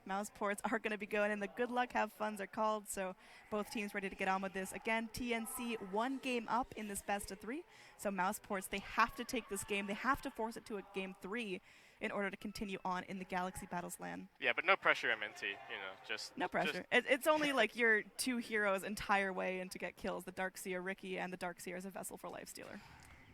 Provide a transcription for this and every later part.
Mousesports are going to be going in. The good luck, have funs are called, so both teams ready to get on with this. Again, TNC 1 game up in this best of 3, so Mousesports, they have to take this game. They have to force it to a game 3 in order to continue on in the Galaxy Battles LAN. Yeah, but no pressure, MNT. Just no pressure. It's only like your 2 heroes entire way in to get kills. The Darkseer Ricky and the Darkseer as a vessel for Lifestealer.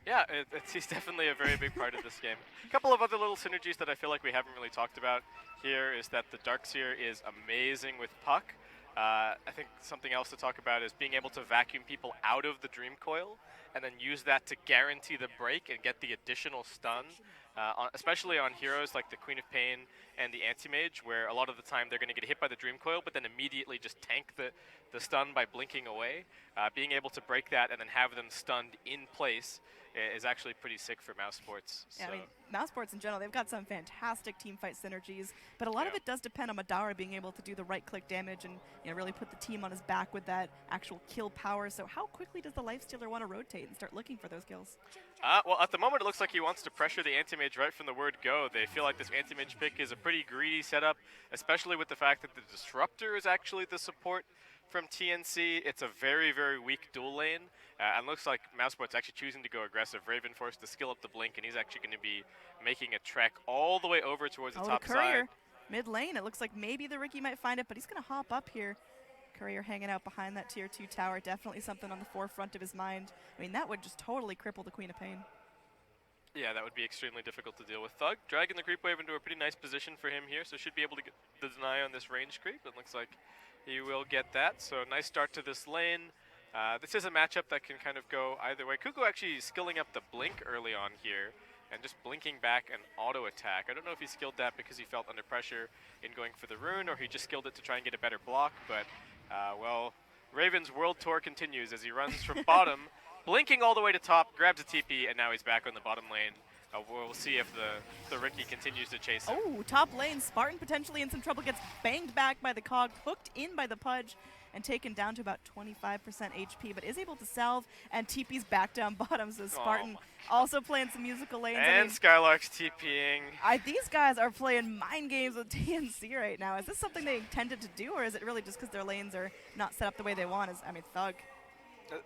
Yeah, he's definitely a very big part of this game. A couple of other little synergies that I feel like we haven't really talked about here is that the Darkseer is amazing with Puck. I think something else to talk about is being able to vacuum people out of the Dream Coil and then use that to guarantee the break and get the additional stun, especially on heroes like the Queen of Pain and the Anti-Mage, where a lot of the time they're going to get hit by the Dream Coil, but then immediately just tank the stun by blinking away. Being able to break that and then have them stunned in place is actually pretty sick for Mousesports. Yeah, I mean, Mousesports in general, they've got some fantastic teamfight synergies, but a lot of it does depend on Madara being able to do the right-click damage and really put the team on his back with that actual kill power. So how quickly does the Lifestealer want to rotate and start looking for those kills? Well, at the moment, it looks like he wants to pressure the Anti-Mage right from the word go. They feel like this Anti-Mage pick is a pretty greedy setup, especially with the fact that the Disruptor is actually the support from TNC. It's a very, very weak dual lane, and looks like Mousesports actually choosing to go aggressive. Raven forced to skill up the blink, and he's actually going to be making a trek all the way over towards the top the Courier, side. Mid lane, it looks like maybe the Ricky might find it, but he's going to hop up here. Courier hanging out behind that tier 2 tower, definitely something on the forefront of his mind. I mean, that would just totally cripple the Queen of Pain. Yeah, that would be extremely difficult to deal with. Thug dragging the creep wave into a pretty nice position for him here, so should be able to get the deny on this range creep. It looks like he will get that, so nice start to this lane. This is a matchup that can kind of go either way. Kuko actually skilling up the blink early on here and just blinking back an auto attack. I don't know if he skilled that because he felt under pressure in going for the rune, or he just skilled it to try and get a better block, but well, Raven's world tour continues as he runs from bottom, blinking all the way to top, grabs a TP, and now he's back on the bottom lane. We'll see if the Ricky continues to chase him. Oh, top lane, Spartan potentially in some trouble, gets banged back by the Cog, hooked in by the Pudge, and taken down to about 25% HP, but is able to salve, and TP's back down bottom, so Spartan also playing some musical lanes. And Skylark's TPing. These guys are playing mind games with TNC right now. Is this something they intended to do, or is it really just because their lanes are not set up the way they want? Thug.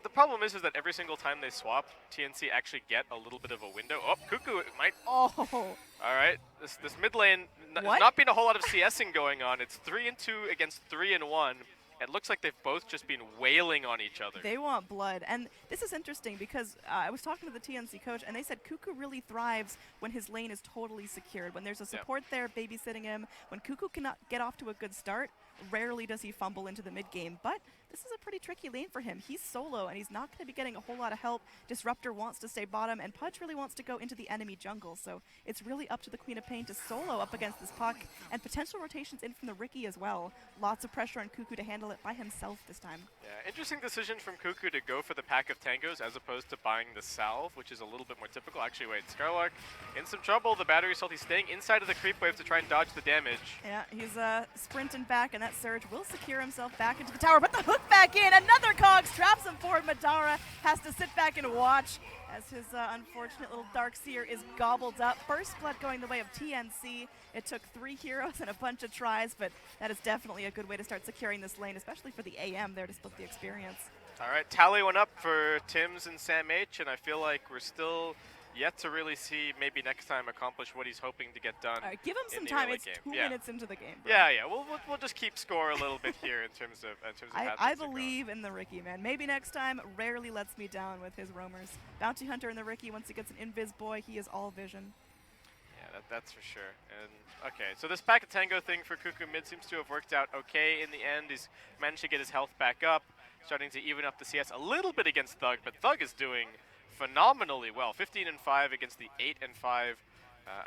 The problem is that every single time they swap, TNC actually get a little bit of a window. Oh, Kuku might. Oh. All right, this mid lane not been a whole lot of CSing going on. It's 3-2 against 3-1. It looks like they've both just been wailing on each other. They want blood. And this is interesting because I was talking to the TNC coach, and they said Kuku really thrives when his lane is totally secured. When there's a support there babysitting him, when Kuku cannot get off to a good start, rarely does he fumble into the mid game. But this is a pretty tricky lane for him. He's solo, and he's not going to be getting a whole lot of help. Disruptor wants to stay bottom, and Pudge really wants to go into the enemy jungle. So it's really up to the Queen of Pain to solo up against this Puck, and potential rotations in from the Ricky as well. Lots of pressure on Kuku to handle it by himself this time. Yeah, interesting decision from Kuku to go for the pack of tangos as opposed to buying the salve, which is a little bit more typical. Actually, wait, Skylark in some trouble. The battery assault, he's staying inside of the creep wave to try and dodge the damage. Yeah, he's sprinting back, and that Surge will secure himself back into the tower, but the hook back in. Another Cog traps him forward. Madara has to sit back and watch as his unfortunate little Darkseer is gobbled up. First blood going the way of TNC. It took 3 heroes and a bunch of tries, but that is definitely a good way to start securing this lane, especially for the AM there to split the experience. All right, tally went up for Tim's and Sam H, and I feel like we're still yet to really see maybe next time accomplish what he's hoping to get done. All right, give him some time. It's 2 minutes into the game, bro. Yeah. We'll just keep score a little bit here in terms of I believe in the Ricky, man. Maybe next time rarely lets me down with his roamers. Bounty Hunter and the Ricky, once he gets an invis boy, he is all vision. Yeah, that's for sure. And okay, so this pack of tango thing for Kuku mid seems to have worked out okay in the end. He's managed to get his health back up, starting to even up the CS a little bit against Thug, but Thug is doing phenomenally well. 15-5 against the 8-5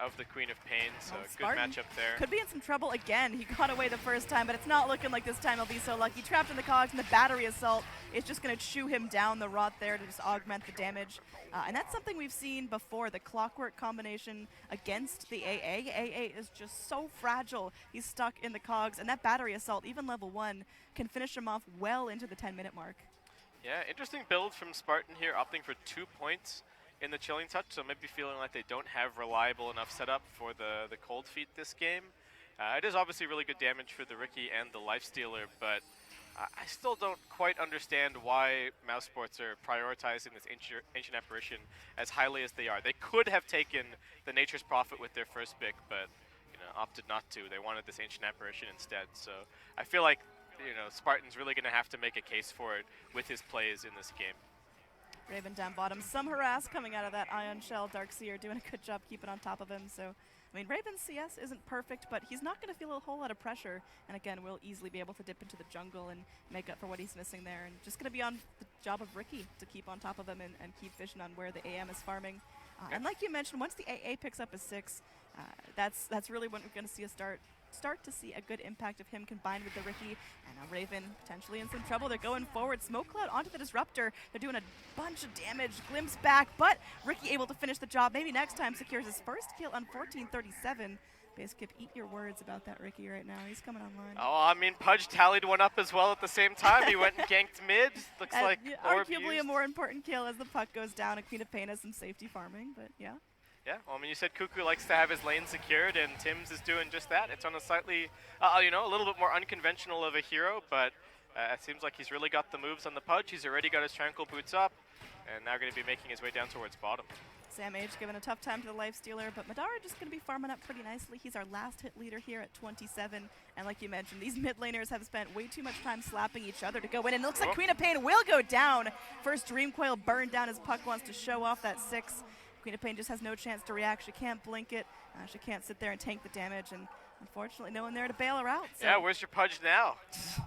of the Queen of Pain, so good matchup there. Could be in some trouble again. He got away the first time, but it's not looking like this time he'll be so lucky. Trapped in the cogs, and the battery assault is just going to chew him down the rot there to just augment the damage. And that's something we've seen before, the clockwork combination against the AA. AA is just so fragile. He's stuck in the cogs, and that battery assault, even level 1, can finish him off well into the 10-minute mark. Yeah, interesting build from Spartan here, opting for 2 points in the Chilling Touch, so maybe feeling like they don't have reliable enough setup for the Cold Feet this game. It is obviously really good damage for the Riki and the Lifestealer, but I still don't quite understand why mousesports are prioritizing this ancient apparition as highly as they are. They could have taken the Nature's Prophet with their first pick, but opted not to. They wanted this ancient apparition instead. So I feel like Spartan's really going to have to make a case for it with his plays in this game. Raven down bottom, some harass coming out of that Ion Shell. Darkseer doing a good job keeping on top of him. So, I mean, Raven's CS isn't perfect, but he's not going to feel a whole lot of pressure. And again, will easily be able to dip into the jungle and make up for what he's missing there. And just going to be on the job of Riki to keep on top of him and keep vision on where the AM is farming. And like you mentioned, once the AA picks up a 6, that's really when we're going to see a start to see a good impact of him combined with the Riki. And now Raven potentially in some trouble. They're going forward. Smoke Cloud onto the Disruptor. They're doing a bunch of damage. Glimpse back, but Riki able to finish the job. Maybe next time secures his first kill on 1437. Baseskip, eat your words about that Riki right now. He's coming online. Oh, I mean, Pudge tallied one up as well at the same time. He went and ganked mid. Looks like arguably used. A more important kill as the puck goes down. And Queen of Pain has some safety farming, but yeah. Yeah, well, I mean, you said Cuckoo likes to have his lane secured, and Tim's is doing just that. It's on a slightly, a little bit more unconventional of a hero, but it seems like he's really got the moves on the Pudge. He's already got his Tranquil Boots up, and now going to be making his way down towards bottom. Sam H giving a tough time to the Lifestealer, but Madara just going to be farming up pretty nicely. He's our last hit leader here at 27, and like you mentioned, these mid laners have spent way too much time slapping each other to go in, and it looks like Queen of Pain will go down. First Dream Coil burned down as Puck wants to show off that 6. Queen of Pain just has no chance to react. She can't blink it. She can't sit there and tank the damage, and unfortunately no one there to bail her out. So. Yeah, where's your Pudge now?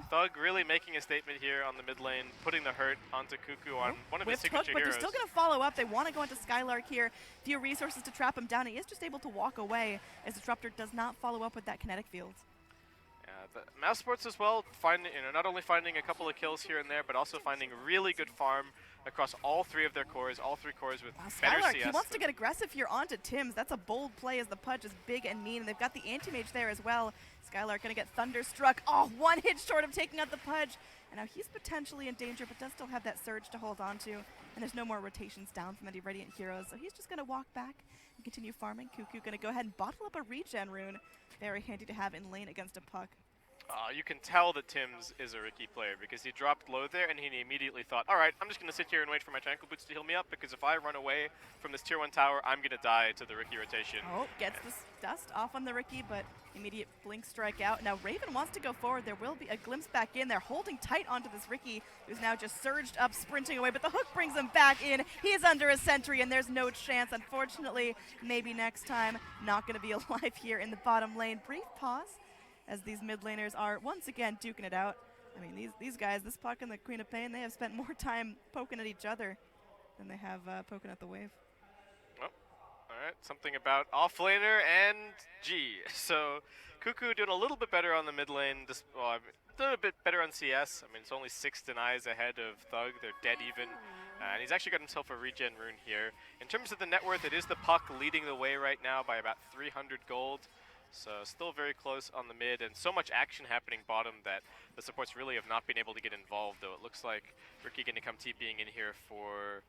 Thug really making a statement here on the mid lane, putting the hurt onto Cuckoo on one of his signature but heroes. they're still going to follow up. They want to go into Skylark here. Few resources to trap him down. He is just able to walk away as Disruptor does not follow up with that kinetic field. The mousesports as well, not only finding a couple of kills here and there, but also finding really good farm across all 3 of their cores, all 3 cores with better Skylark, CS. he wants to get aggressive here onto Tim's. That's a bold play as the Pudge is big and mean, and they've got the anti-mage there as well. Skylark going to get Thunderstruck. Oh, 1 hit short of taking out the Pudge. And now he's potentially in danger, but does still have that surge to hold on to. And there's no more rotations down from any Radiant heroes, so he's just going to walk back and continue farming. Cuckoo going to go ahead and bottle up a regen rune. Very handy to have in lane against a Puck. You can tell that Tim's is a Riki player because he dropped low there and he immediately thought, all right, I'm just going to sit here and wait for my Tranquil Boots to heal me up because if I run away from this tier 1 tower, I'm going to die to the Riki rotation. Oh, gets this dust off on the Riki, but immediate blink strike out. Now Raven wants to go forward. There will be a glimpse back in. They're holding tight onto this Riki, who's now just surged up, sprinting away, but the hook brings him back in. He's under a sentry, and there's no chance. Unfortunately, maybe next time, not going to be alive here in the bottom lane. Brief pause as these mid laners are once again duking it out. I mean, these guys, this Puck and the Queen of Pain, they have spent more time poking at each other than they have poking at the wave. Oh, all right, something about offlaner and G. So Cuckoo doing a little bit better on the mid lane, a little bit better on CS. I mean, it's only 6 denies ahead of Thug. They're dead even. And he's actually got himself a regen rune here. In terms of the net worth, it is the Puck leading the way right now by about 300 gold. So still very close on the mid, and so much action happening bottom that the supports really have not been able to get involved, though it looks like Riki going to come TPing in here for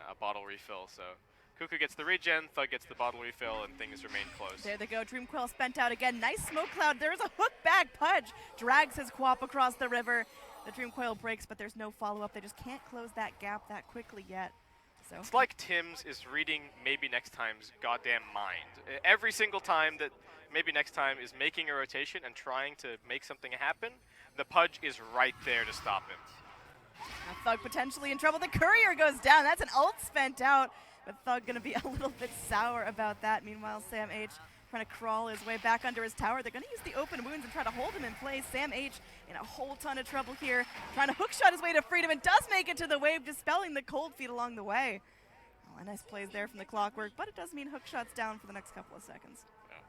a bottle refill. So Cuckoo gets the regen, Thug gets the bottle refill, and things remain close. There they go, Dream Coil spent out again. Nice Smoke Cloud, there's a hook back. Pudge drags his Quap across the river. The Dream Coil breaks, but there's no follow-up. They just can't close that gap that quickly yet. So. It's like Tim's is reading maybe next time's goddamn mind. Every single time that maybe next time is making a rotation and trying to make something happen, the Pudge is right there to stop him. Now Thug potentially in trouble. The Courier goes down. That's an ult spent out, but Thug going to be a little bit sour about that. Meanwhile, Sam H trying to crawl his way back under his tower. They're going to use the open wounds and try to hold him in place. Sam H in a whole ton of trouble here, trying to hookshot his way to freedom, and does make it to the wave, dispelling the cold feet along the way. Oh, a nice plays there from the Clockwork, but it does mean hookshot's down for the next couple of seconds.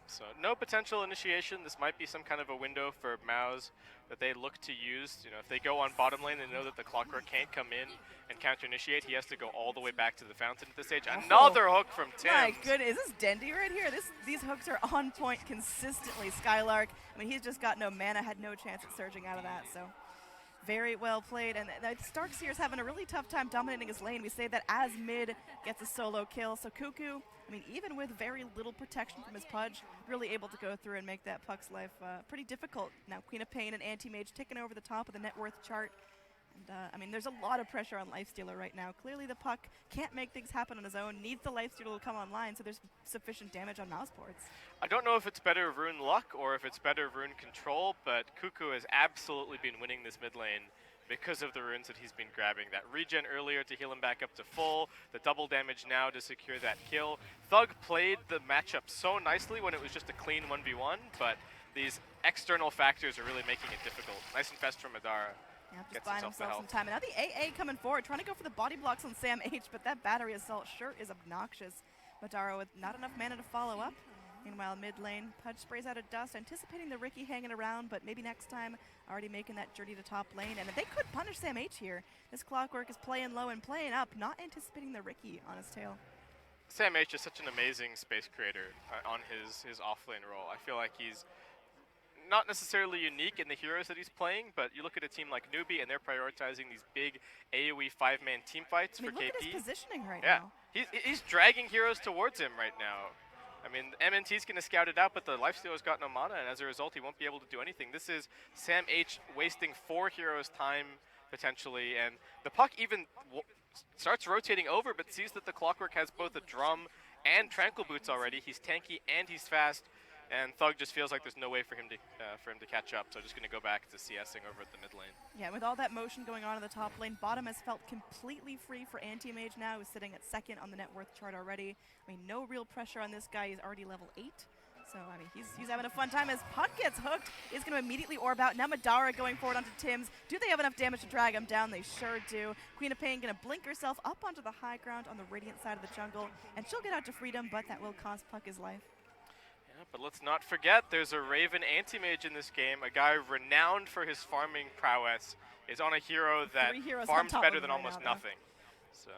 So no potential initiation. This might be some kind of a window for Mouse that they look to use. If they go on bottom lane, they know that the Clockwork can't come in and counter initiate. He has to go all the way back to the fountain at this stage. Another hook from Tim. My goodness, is this Dendy right here? These hooks are on point consistently. Skylark, I mean, he's just got no mana, had no chance at surging out of that. So Very well played, and Starks here is having a really tough time dominating his lane. We say that as mid gets a solo kill, so Cuckoo, I mean, even with very little protection from his Pudge, really able to go through and make that Puck's life pretty difficult. Now Queen of Pain and Anti-Mage taking over the top of the net worth chart. And, I mean, there's a lot of pressure on Lifestealer right now. Clearly the Puck can't make things happen on his own, needs the Lifestealer to come online, so there's sufficient damage on mousesports. I don't know if it's better rune luck or if it's better rune control, but Cuckoo has absolutely been winning this mid lane because of the runes that he's been grabbing. That regen earlier to heal him back up to full, the double damage now to secure that kill. Thug played the matchup so nicely when it was just a clean 1v1, but these external factors are really making it difficult. Nice infest from Madara. Yeah, just buying himself some time. And now the AA coming forward, trying to go for the body blocks on Sam H, but that battery assault sure is obnoxious. Madara with not enough mana to follow up. Meanwhile, mid lane, Pudge sprays out of dust, anticipating the Riki hanging around, but maybe next time, already making that journey to top lane. And they could punish Sam H here. This Clockwork is playing low and playing up, not anticipating the Riki on his tail. Sam H is such an amazing space creator on his off-lane role. I feel like he's not necessarily unique in the heroes that he's playing, but you look at a team like Newbie and they're prioritizing these big AoE 5-man team fights for KP. Look at his positioning right now. He's dragging heroes towards him right now. I mean, MNT's going to scout it out, but the Lifestealer's got no mana, and as a result, he won't be able to do anything. This is Sam H wasting 4 heroes' time, potentially, and the Puck even starts rotating over, but sees that the Clockwork has both a drum and Tranquil Boots already. He's tanky and he's fast, and Thug just feels like there's no way for him to catch up, so just going to go back to CSing over at the mid lane. Yeah, with all that motion going on in the top lane, bottom has felt completely free for Anti-Mage now, who's sitting at second on the net worth chart already. I mean, no real pressure on this guy. He's already level 8. So, I mean, he's having a fun time as Puck gets hooked. He's going to immediately orb out. Now Madara going forward onto Tim's. Do they have enough damage to drag him down? They sure do. Queen of Pain going to blink herself up onto the high ground on the Radiant side of the jungle, and she'll get out to freedom, but that will cost Puck his life. But let's not forget, there's a Raven Anti-Mage in this game, a guy renowned for his farming prowess, is on a hero that farms better than almost nothing. So,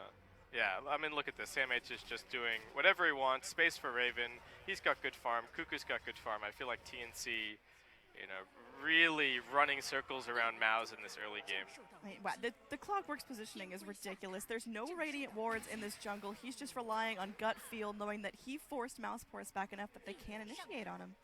yeah, I mean, look at this. Sam H is just doing whatever he wants. Space for Raven. He's got good farm. Cuckoo's got good farm. I feel like TNC, you know, really running circles around Mouse in this early game. Wow, the Clockwork's positioning is ridiculous. There's no Radiant wards in this jungle. He's just relying on gut feel, knowing that he forced mousesports back enough that they can't initiate on him.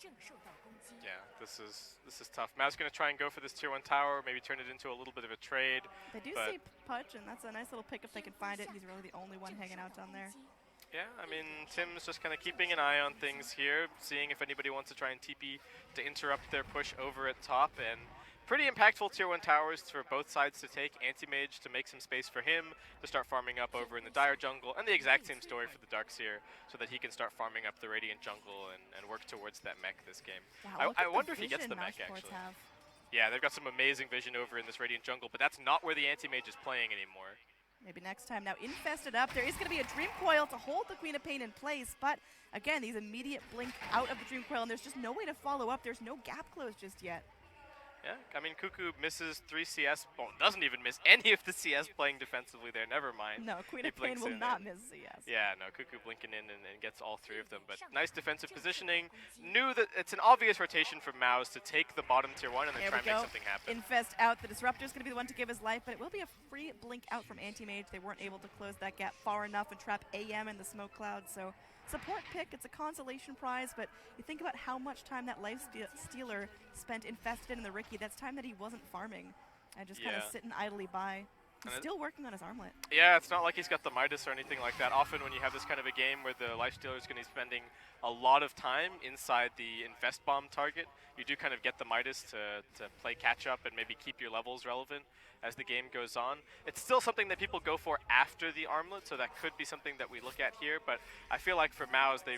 Yeah, this is tough. Mouse going to try and go for this tier 1 tower, maybe turn it into a little bit of a trade. They do see Pudge, and that's a nice little pick if they can find it. He's really the only one hanging out down there. Yeah, I mean, Tim's just kind of keeping an eye on things here, seeing if anybody wants to try and TP to interrupt their push over at top, and pretty impactful tier 1 towers for both sides to take. Anti-Mage to make some space for him to start farming up over in the Dire jungle, and the exact same story for the Darkseer, so that he can start farming up the Radiant jungle and work towards that mech this game. Wow, I wonder if he gets the mech, actually. Yeah, they've got some amazing vision over in this Radiant jungle, but that's not where the Anti-Mage is playing anymore. Maybe next time. Now infested up. There is going to be a Dream Coil to hold the Queen of Pain in place, but again, these immediate blink out of the Dream Coil, and there's just no way to follow up. There's no gap close just yet. Yeah, I mean, Cuckoo misses 3 CS, well, doesn't even miss any of the CS playing defensively there, never mind. No, Queen of Pain will not miss CS. Yeah, no, Cuckoo blinking in and gets all 3 of them, but nice defensive positioning. Knew that it's an obvious rotation from Mouse to take the bottom tier 1 and then try and make something happen. Infest out, the Disruptor's going to be the one to give his life, but it will be a free blink out from Anti-Mage. They weren't able to close that gap far enough and trap AM in the smoke cloud, so support pick, it's a consolation prize, but you think about how much time that Lifestealer spent infested in the Riki. That's time that he wasn't farming and just kind of sitting idly by. He's still working on his armlet. Yeah, it's not like he's got the Midas or anything like that. Often when you have this kind of a game where the Lifestealer is going to be spending a lot of time inside the Infest Bomb target, you do kind of get the Midas to play catch up and maybe keep your levels relevant as the game goes on. It's still something that people go for after the armlet, so that could be something that we look at here, but I feel like for Mouse, they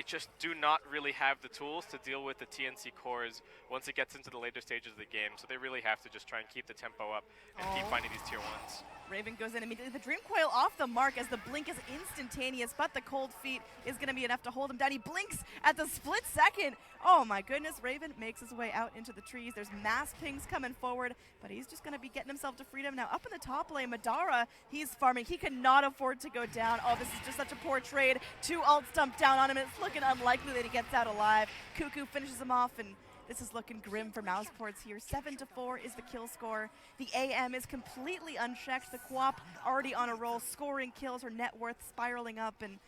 just do not really have the tools to deal with the TNC cores once it gets into the later stages of the game, so they really have to just try and keep the tempo up and keep finding these tier 1s. Raven goes in immediately. The Dream Coil off the mark as the blink is instantaneous, but the cold feet is going to be enough to hold him down. He blinks at the split second. Oh my goodness, Raven makes his way out into the trees. There's mass pings coming forward, but he's just going to be getting himself to freedom. Now up in the top lane, Madara, he's farming. He cannot afford to go down. Oh, this is just such a poor trade. 2 ult stump down on him, and it's looking unlikely that he gets out alive. Cuckoo finishes him off, and This is looking grim for mousesports here. 7-4 is the kill score. The AM is completely unchecked. The co-op already on a roll, scoring kills, her net worth spiraling up, and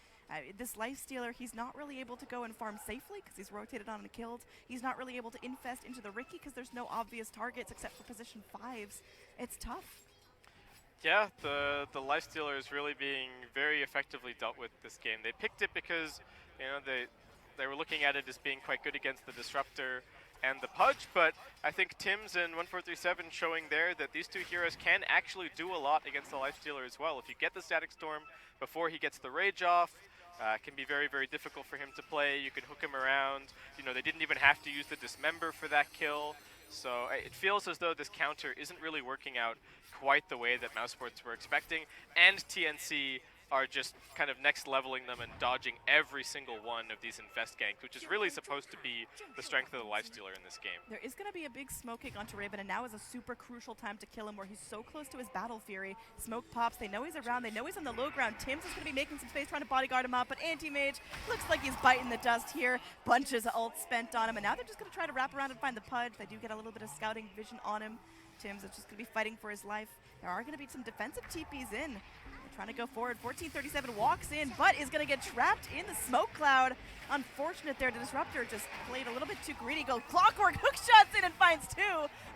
this lifestealer, he's not really able to go and farm safely because he's rotated on and killed. He's not really able to infest into the Ricky because there's no obvious targets except for position 5s. It's tough. Yeah, the lifestealer is really being very effectively dealt with this game. They picked it because, you know, they were looking at it as being quite good against the Disruptor and the Pudge, but I think Tim's and 1437 showing there that these two heroes can actually do a lot against the lifestealer as well. If you get the Static Storm before he gets the Rage off, it can be very, very difficult for him to play. You can hook him around. You know, they didn't even have to use the Dismember for that kill. So it feels as though this counter isn't really working out quite the way that mousesports were expecting, and TNC are just kind of next leveling them and dodging every single one of these infest ganks, which is really supposed to be the strength of the lifestealer in this game. There is going to be a big smoke kick onto Raven, and now is a super crucial time to kill him where he's so close to his Battle Fury. Smoke pops, they know he's around, they know he's on the low ground. Tim's is going to be making some space trying to bodyguard him up, but Anti-Mage looks like he's biting the dust here. Bunches of ult spent on him, and now they're just going to try to wrap around and find the Pudge. They do get a little bit of scouting vision on him. Tim's is just going to be fighting for his life. There are going to be some defensive TPs in. They're trying to go forward. 1437 walks in, but is going to get trapped in the smoke cloud. Unfortunate there. The Disruptor just played a little bit too greedy. Go Clockwork, hook shots in and finds 2.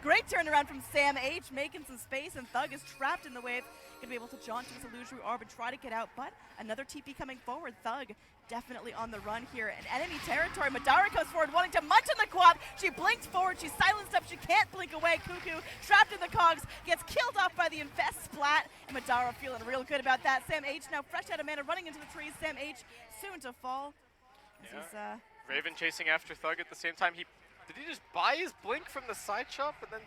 Great turnaround from Sam H, making some space, and Thug is trapped in the wave. Going to be able to jaunt to his illusory orb and try to get out, but another TP coming forward. Thug definitely on the run here. In enemy territory, Madara goes forward, wanting to munch on the quad. She blinks forward, she's silenced up, she can't blink away. Cuckoo, trapped in the cogs, gets killed off by the Infest splat, and Madara feeling real good about that. Sam H now fresh out of mana, running into the trees. Sam H soon to fall. Yeah. Raven chasing after Thug at the same time. Did he just buy his blink from the side shop and then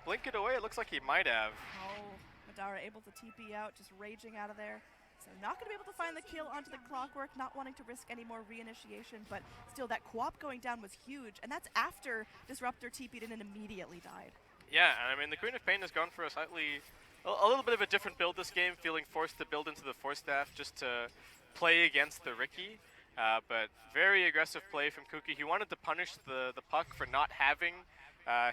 blink it away? It looks like he might have. Oh, Madara able to TP out, just raging out of there. So not going to be able to find the kill onto the Clockwork, not wanting to risk any more reinitiation, but still that co-op going down was huge, and that's after Disruptor TP'd in and immediately died. Yeah, and I mean, the Queen of Pain has gone for a little bit of a different build this game, feeling forced to build into the Force Staff just to play against the Ricky. But very aggressive play from Kuki. He wanted to punish the Puck for not having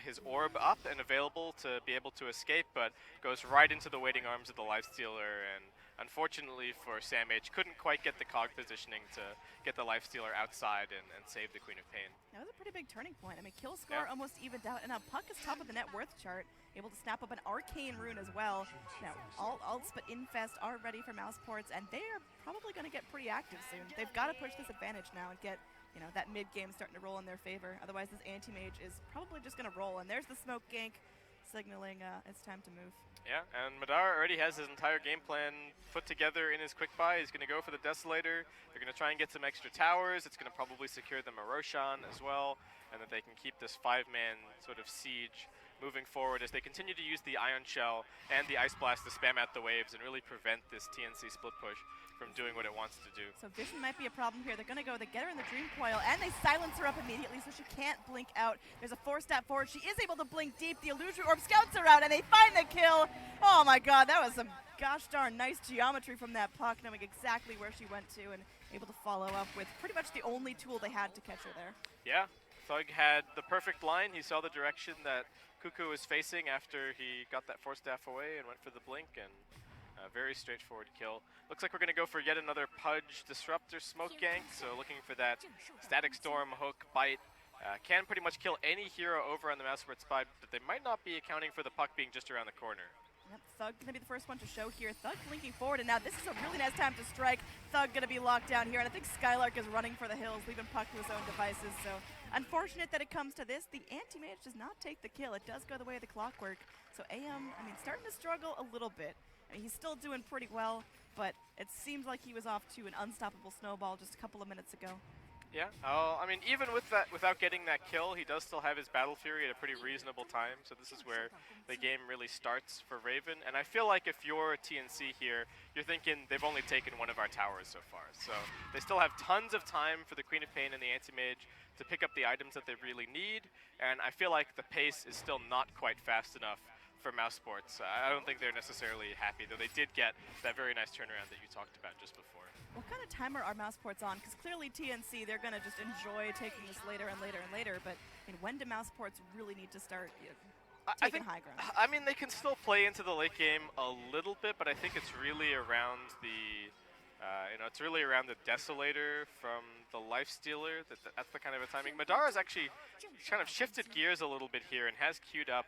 his orb up and available to be able to escape, but goes right into the waiting arms of the Lifestealer, and unfortunately for Sam H, couldn't quite get the cog positioning to get the Lifestealer outside and save the Queen of Pain. That was a pretty big turning point. I mean, kill score almost evened out, and now Puck is top of the net worth chart, able to snap up an Arcane Rune as well. Now, all ults but Infest are ready for mousesports, and they are probably going to get pretty active soon. They've got to push this advantage now and get, you know, that mid game starting to roll in their favor. Otherwise, this Anti-Mage is probably just going to roll, and there's the smoke gank signaling it's time to move. Yeah, and Madara already has his entire game plan put together in his quick buy. He's going to go for the Desolator. They're going to try and get some extra towers. It's going to probably secure them a Roshan as well, and that they can keep this 5-man sort of siege moving forward as they continue to use the Ion Shell and the Ice Blast to spam out the waves and really prevent this TNC split push from doing what it wants to do. So vision might be a problem here. They're going to go, they get her in the Dream Coil, and they silence her up immediately so she can't blink out. There's a 4-step forward. She is able to blink deep. The Illusory Orb scouts her out, and they find the kill. Oh my god, that was some gosh darn nice geometry from that Puck, knowing exactly where she went to and able to follow up with pretty much the only tool they had to catch her there. Yeah, Thug had the perfect line. He saw the direction that Cuckoo was facing after he got that 4-staff away and went for the blink, and very straightforward kill. Looks like we're going to go for yet another Pudge Disruptor smoke gank, so looking for that Static Storm, hook, bite. Can pretty much kill any hero over on the mousesports side, but they might not be accounting for the Puck being just around the corner. Yep, Thug going to be the first one to show here. Thug blinking forward, and now this is a really nice time to strike. Thug going to be locked down here, and I think Skylark is running for the hills, leaving Puck to his own devices. So unfortunate that it comes to this. The Anti-Mage does not take the kill. It does go the way of the Clockwork. So AM, I mean, starting to struggle a little bit. I mean, he's still doing pretty well, but it seems like he was off to an unstoppable snowball just a couple of minutes ago. Yeah, I mean, even with that, without getting that kill, he does still have his Battle Fury at a pretty reasonable time, so this is where the game really starts for Raven. And I feel like if you're a TNC here, you're thinking they've only taken one of our towers so far. So they still have tons of time for the Queen of Pain and the Anti-Mage to pick up the items that they really need, and I feel like the pace is still not quite fast enough for mousesports. I don't think they're necessarily happy, though they did get that very nice turnaround that you talked about just before. What kind of timer are mousesports on? Because clearly TNC, they're going to just enjoy taking this later and later and later. But I mean, when do mousesports really need to start I taking think, high ground? I mean, they can still play into the late game a little bit, but I think it's really around the, it's really around the Desolator from the Lifestealer. That's the kind of a timing. Madara's actually kind of shifted gears a little bit here and has queued up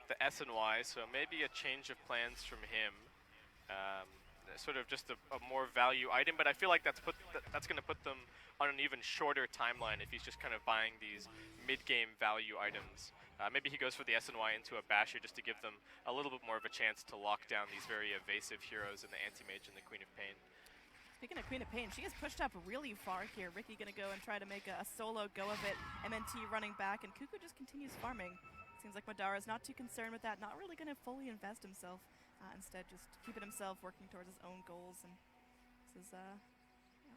the S and Y, so maybe a change of plans from him. Sort of just a more value item, but I feel like that's going to put them on an even shorter timeline if he's just kind of buying these mid-game value items. Maybe he goes for the S and Y into a Basher just to give them a little bit more of a chance to lock down these very evasive heroes in the Anti-Mage and the Queen of Pain. Speaking of Queen of Pain, she has pushed up really far here. Ricky going to go and try to make a solo go of it. MNT running back, and Kuku just continues farming. Seems like Madara's not too concerned with that, not really going to fully invest himself. Instead, just keeping himself working towards his own goals. And this is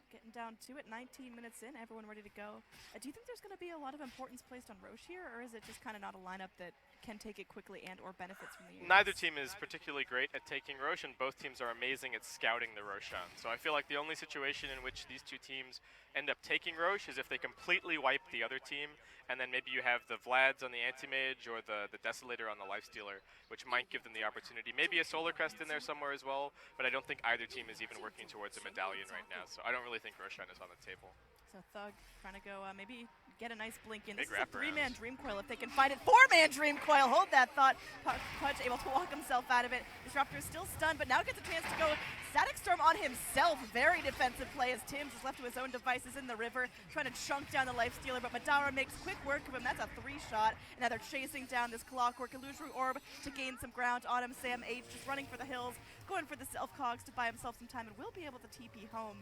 getting down to it. 19 minutes in, everyone ready to go. Do you think there's going to be a lot of importance placed on Roche here, or is it just kind of not a lineup that can take it quickly and or benefits from the units? Neither team is particularly great at taking Roche, and both teams are amazing at scouting the Roshan. So I feel like the only situation in which these two teams end up taking Roche is if they completely wipe the other team, and then maybe you have the Vlads on the Anti-Mage or the Desolator on the Lifestealer, which might give them the opportunity. Maybe a Solar Crest in there somewhere as well, but I don't think either team is even working towards a medallion right now, so I don't really think Roshan is on the table. So Thug trying to go maybe get a nice blink in. Big this is a wraparound. 3-man Dream Coil if they can find it. 4-man Dream Coil, hold that thought. Pudge able to walk himself out of it. Disruptor is still stunned, but now gets a chance to go Static Storm on himself. Very defensive play as Tim's is left to his own devices in the river, trying to chunk down the Lifestealer, but Madara makes quick work of him. That's a 3-shot. And now they're chasing down this Clockwork Illusory Orb to gain some ground on him. Sam H just running for the hills, going for the self-cogs to buy himself some time, and will be able to TP home.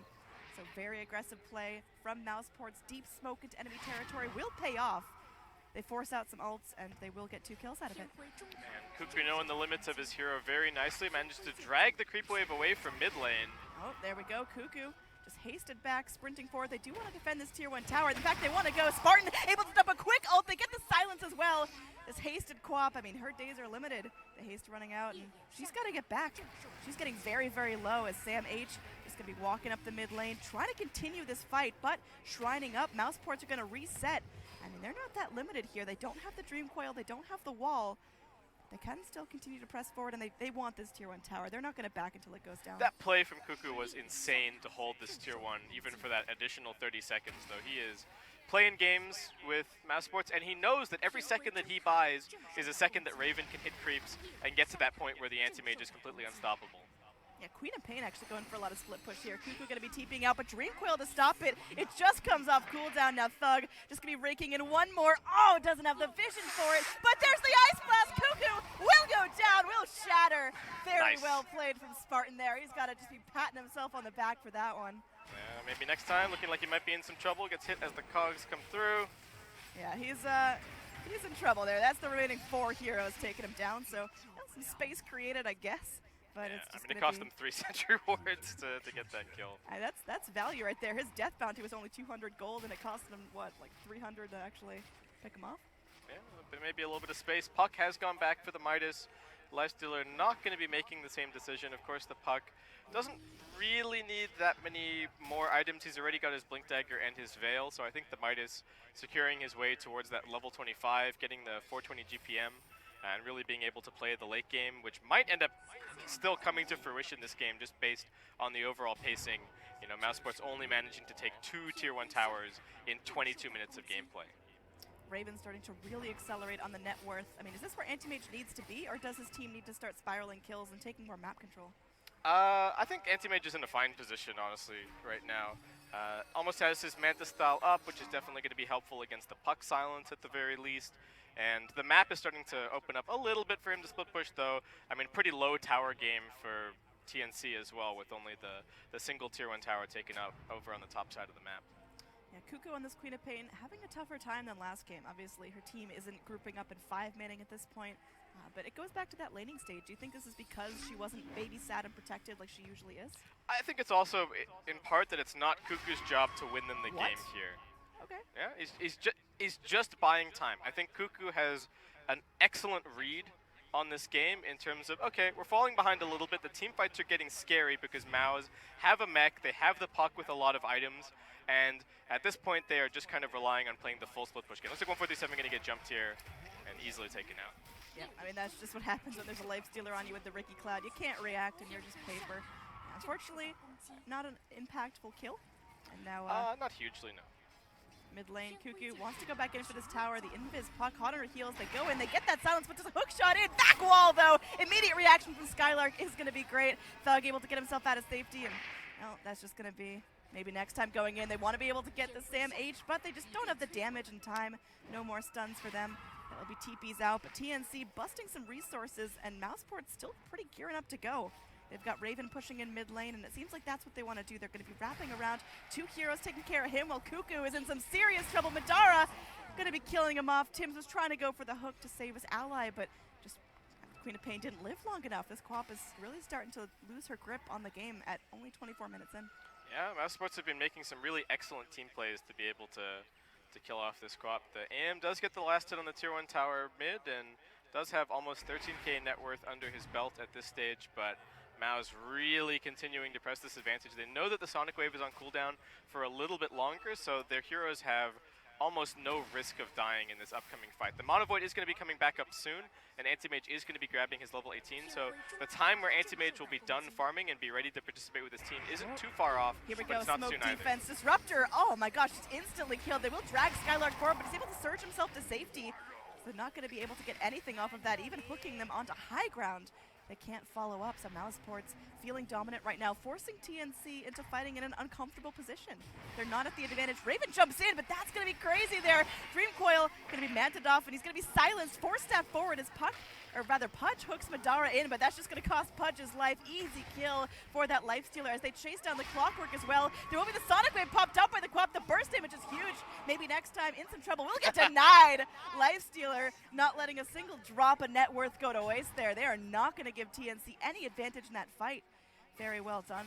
So very aggressive play from mousesports. Deep smoke into enemy territory will pay off. They force out some ults, and they will get 2 kills out of it. And Kuku, knowing the limits of his hero very nicely, managed to drag the creep wave away from mid lane. Oh, there we go. Kuku just hasted back, sprinting forward. They do want to defend this tier 1 tower. In fact, they want to go. Spartan able to dump a quick ult. They get the silence as well. This hasted Quap, I mean, her days are limited. The haste running out, and she's got to get back. She's getting very, very low as Sam H is going to be walking up the mid lane, trying to continue this fight, but shrining up. Mousesports are going to reset. I mean, they're not that limited here. They don't have the Dream Coil. They don't have the wall. They can still continue to press forward, and they want this tier 1 tower. They're not going to back until it goes down. That play from Kuku was insane to hold this tier 1, even for that additional 30 seconds, though. He is playing games with mousesports, and he knows that every second that he buys is a second that Raven can hit creeps and get to that point where the Anti-Mage is completely unstoppable. Yeah, Queen of Pain actually going for a lot of split push here. Kuku going to be TPing out, but Dream Coil to stop it. It just comes off cooldown. Now Thug just going to be raking in one more. Oh, doesn't have the vision for it, but there's the Ice Blast. Kuku will go down, will shatter. Very Nice. well played from Spartan there. He's got to just be patting himself on the back for that one. Maybe next time, looking like he might be in some trouble, gets hit as the cogs come through. Yeah, he's in trouble there. That's the remaining 4 heroes taking him down, so some space created, I guess. But Yeah, it's just it cost him 3 sentry wards to get that kill. That's value right there. His death bounty was only 200 gold, and it cost him, what, like 300 to actually pick him off? Yeah, but maybe a little bit of space. Puck has gone back for the Midas. Lifestealer not going to be making the same decision. Of course, the Puck doesn't really need that many more items. He's already got his Blink Dagger and his Veil, so I think the Midas securing his way towards that level 25, getting the 420 GPM, and really being able to play the late game, which might end up still coming to fruition this game just based on the overall pacing. You know, mousesports only managing to take 2 tier 1 towers in 22 minutes of gameplay. Raven's starting to really accelerate on the net worth. I mean, is this where Anti-Mage needs to be, or does his team need to start spiraling kills and taking more map control? I think Anti-Mage is in a fine position, honestly, right now. Almost has his Manta style up, which is definitely going to be helpful against the Puck silence at the very least. And the map is starting to open up a little bit for him to split push, though. I mean, pretty low tower game for TNC as well, with only the single tier 1 tower taken out over on the top side of the map. Yeah, Kuku on this Queen of Pain having a tougher time than last game. Obviously, her team isn't grouping up in 5-manning at this point, but it goes back to that laning stage. Do you think this is because she wasn't babysat and protected like she usually is? I think it's also, in part, that it's not Kuku's job to win them the game here. Okay. Yeah, he's just buying time. I think Kuku has an excellent read on this game in terms of, okay, we're falling behind a little bit. The team fights are getting scary because Maus have a mech, they have the puck with a lot of items, and at this point they are just kind of relying on playing the full split push game. Looks like 147 going to get jumped here and easily taken out. Yeah, I mean, that's just what happens when there's a life stealer on you with the Ricky Cloud. You can't react and you're just paper. Unfortunately, not an impactful kill. And now not hugely, no. Mid lane, Cuckoo wants to go back in for this tower. The invis puck, hot on her heels. They go in, they get that silence, but just a hook shot in. Back wall, though. Immediate reaction from Skylark is going to be great. Thug able to get himself out of safety, and well, that's just going to be maybe next time going in. They want to be able to get the Sam H, but they just don't have the damage in time. No more stuns for them. That'll be TP's out, but TNC busting some resources, and mousesports still pretty gearing up to go. They've got Raven pushing in mid lane, and it seems like that's what they want to do. They're going to be wrapping around two heroes taking care of him while Cuckoo is in some serious trouble. Madara going to be killing him off. Tims was trying to go for the hook to save his ally, but just Queen of Pain didn't live long enough. This co-op is really starting to lose her grip on the game at only 24 minutes in. Yeah, mousesports have been making some really excellent team plays to be able to kill off this co-op. The AM does get the last hit on the tier 1 tower mid and does have almost 13k net worth under his belt at this stage, but Mao's really continuing to press this advantage. They know that the Sonic Wave is on cooldown for a little bit longer, so their heroes have almost no risk of dying in this upcoming fight. The Mono Void is going to be coming back up soon, and Anti-Mage is going to be grabbing his level 18, so the time where Anti-Mage will be done farming and be ready to participate with his team isn't too far off. Here we but go, it's not smoke soon defense. Either. Disruptor, oh my gosh, just instantly killed. They will drag Skylark forward, but he's able to surge himself to safety. So they're not going to be able to get anything off of that, even hooking them onto high ground. They can't follow up, so mousesports feeling dominant right now, forcing TNC into fighting in an uncomfortable position. They're not at the advantage. Raven jumps in, but that's going to be crazy there. Dream Coil going to be manted off, and he's going to be silenced. Force staff forward as Puck, or rather Pudge hooks Madara in, but that's just going to cost Pudge's life. Easy kill for that life stealer as they chase down the Clockwork as well. There will be the Sonic Wave popped up by the co-op. The burst damage is huge. Maybe next time in some trouble. We'll get denied. Life stealer not letting a single drop of net worth go to waste there. They are not going to give TNC any advantage in that fight. Very well done.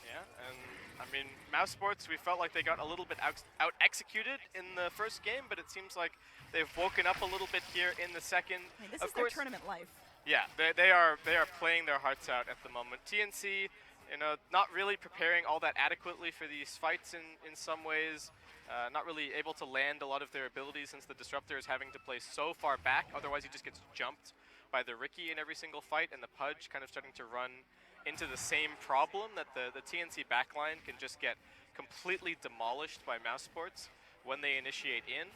Yeah, and I mean, mousesports, we felt like they got a little bit out-executed in the first game, but it seems like they've woken up a little bit here in the second. I mean, this is their tournament life. Yeah, they are playing their hearts out at the moment. TNC, you know, not really preparing all that adequately for these fights in some ways. Not really able to land a lot of their abilities since the Disruptor is having to play so far back. Otherwise, he just gets jumped by the Ricky in every single fight, and the Pudge kind of starting to run into the same problem that the TNC backline can just get completely demolished by mousesports when they initiate in.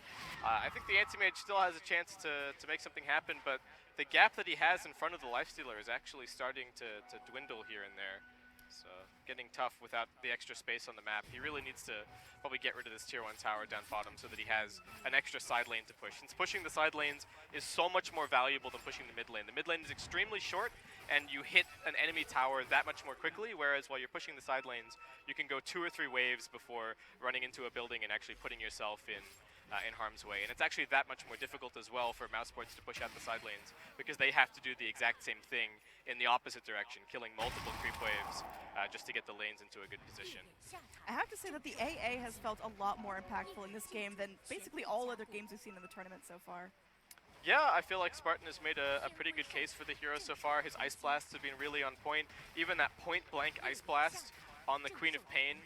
I think the Anti-Mage still has a chance to make something happen, but the gap that he has in front of the Lifestealer is actually starting to dwindle here and there. So getting tough without the extra space on the map. He really needs to probably get rid of this tier 1 tower down bottom so that he has an extra side lane to push. Since pushing the side lanes is so much more valuable than pushing the mid lane. The mid lane is extremely short and you hit an enemy tower that much more quickly, whereas while you're pushing the side lanes, you can go 2 or 3 waves before running into a building and actually putting yourself in harm's way. And it's actually that much more difficult as well for mousesports to push out the side lanes because they have to do the exact same thing in the opposite direction, killing multiple creep waves just to get the lanes into a good position. I have to say that the AA has felt a lot more impactful in this game than basically all other games we've seen in the tournament so far. Yeah, I feel like Spartan has made a pretty good case for the hero so far. His Ice Blasts have been really on point. Even that point-blank Ice Blast on the Queen of Pain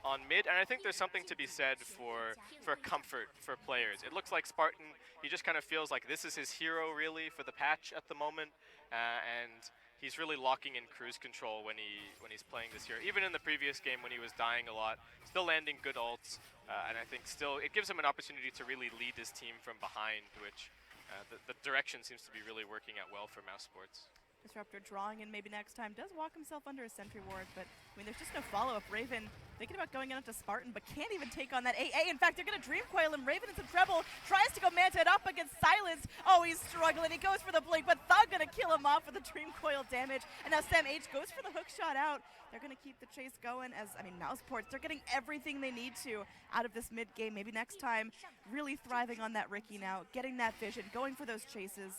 on mid, and I think there's something to be said for comfort for players. It looks like Spartan, he just kind of feels like this is his hero really for the patch at the moment, and he's really locking in cruise control when he's playing this hero. Even in the previous game when he was dying a lot, still landing good ults, and I think still it gives him an opportunity to really lead his team from behind, which the direction seems to be really working out well for mousesports. Disruptor drawing in maybe next time, does walk himself under a sentry ward, but I mean, there's just no follow-up. Raven thinking about going into Spartan, but can't even take on that AA. In fact, they're going to Dream Coil him. Raven is in trouble, tries to go Manta it up against Silence. Oh, he's struggling. He goes for the blink, but Thug going to kill him off with the Dream Coil damage. And now Sam H goes for the hook shot out. They're going to keep the chase going as, I mean, mousesports, they're getting everything they need to out of this mid-game. Maybe next time, really thriving on that Ricky now, getting that vision, going for those chases.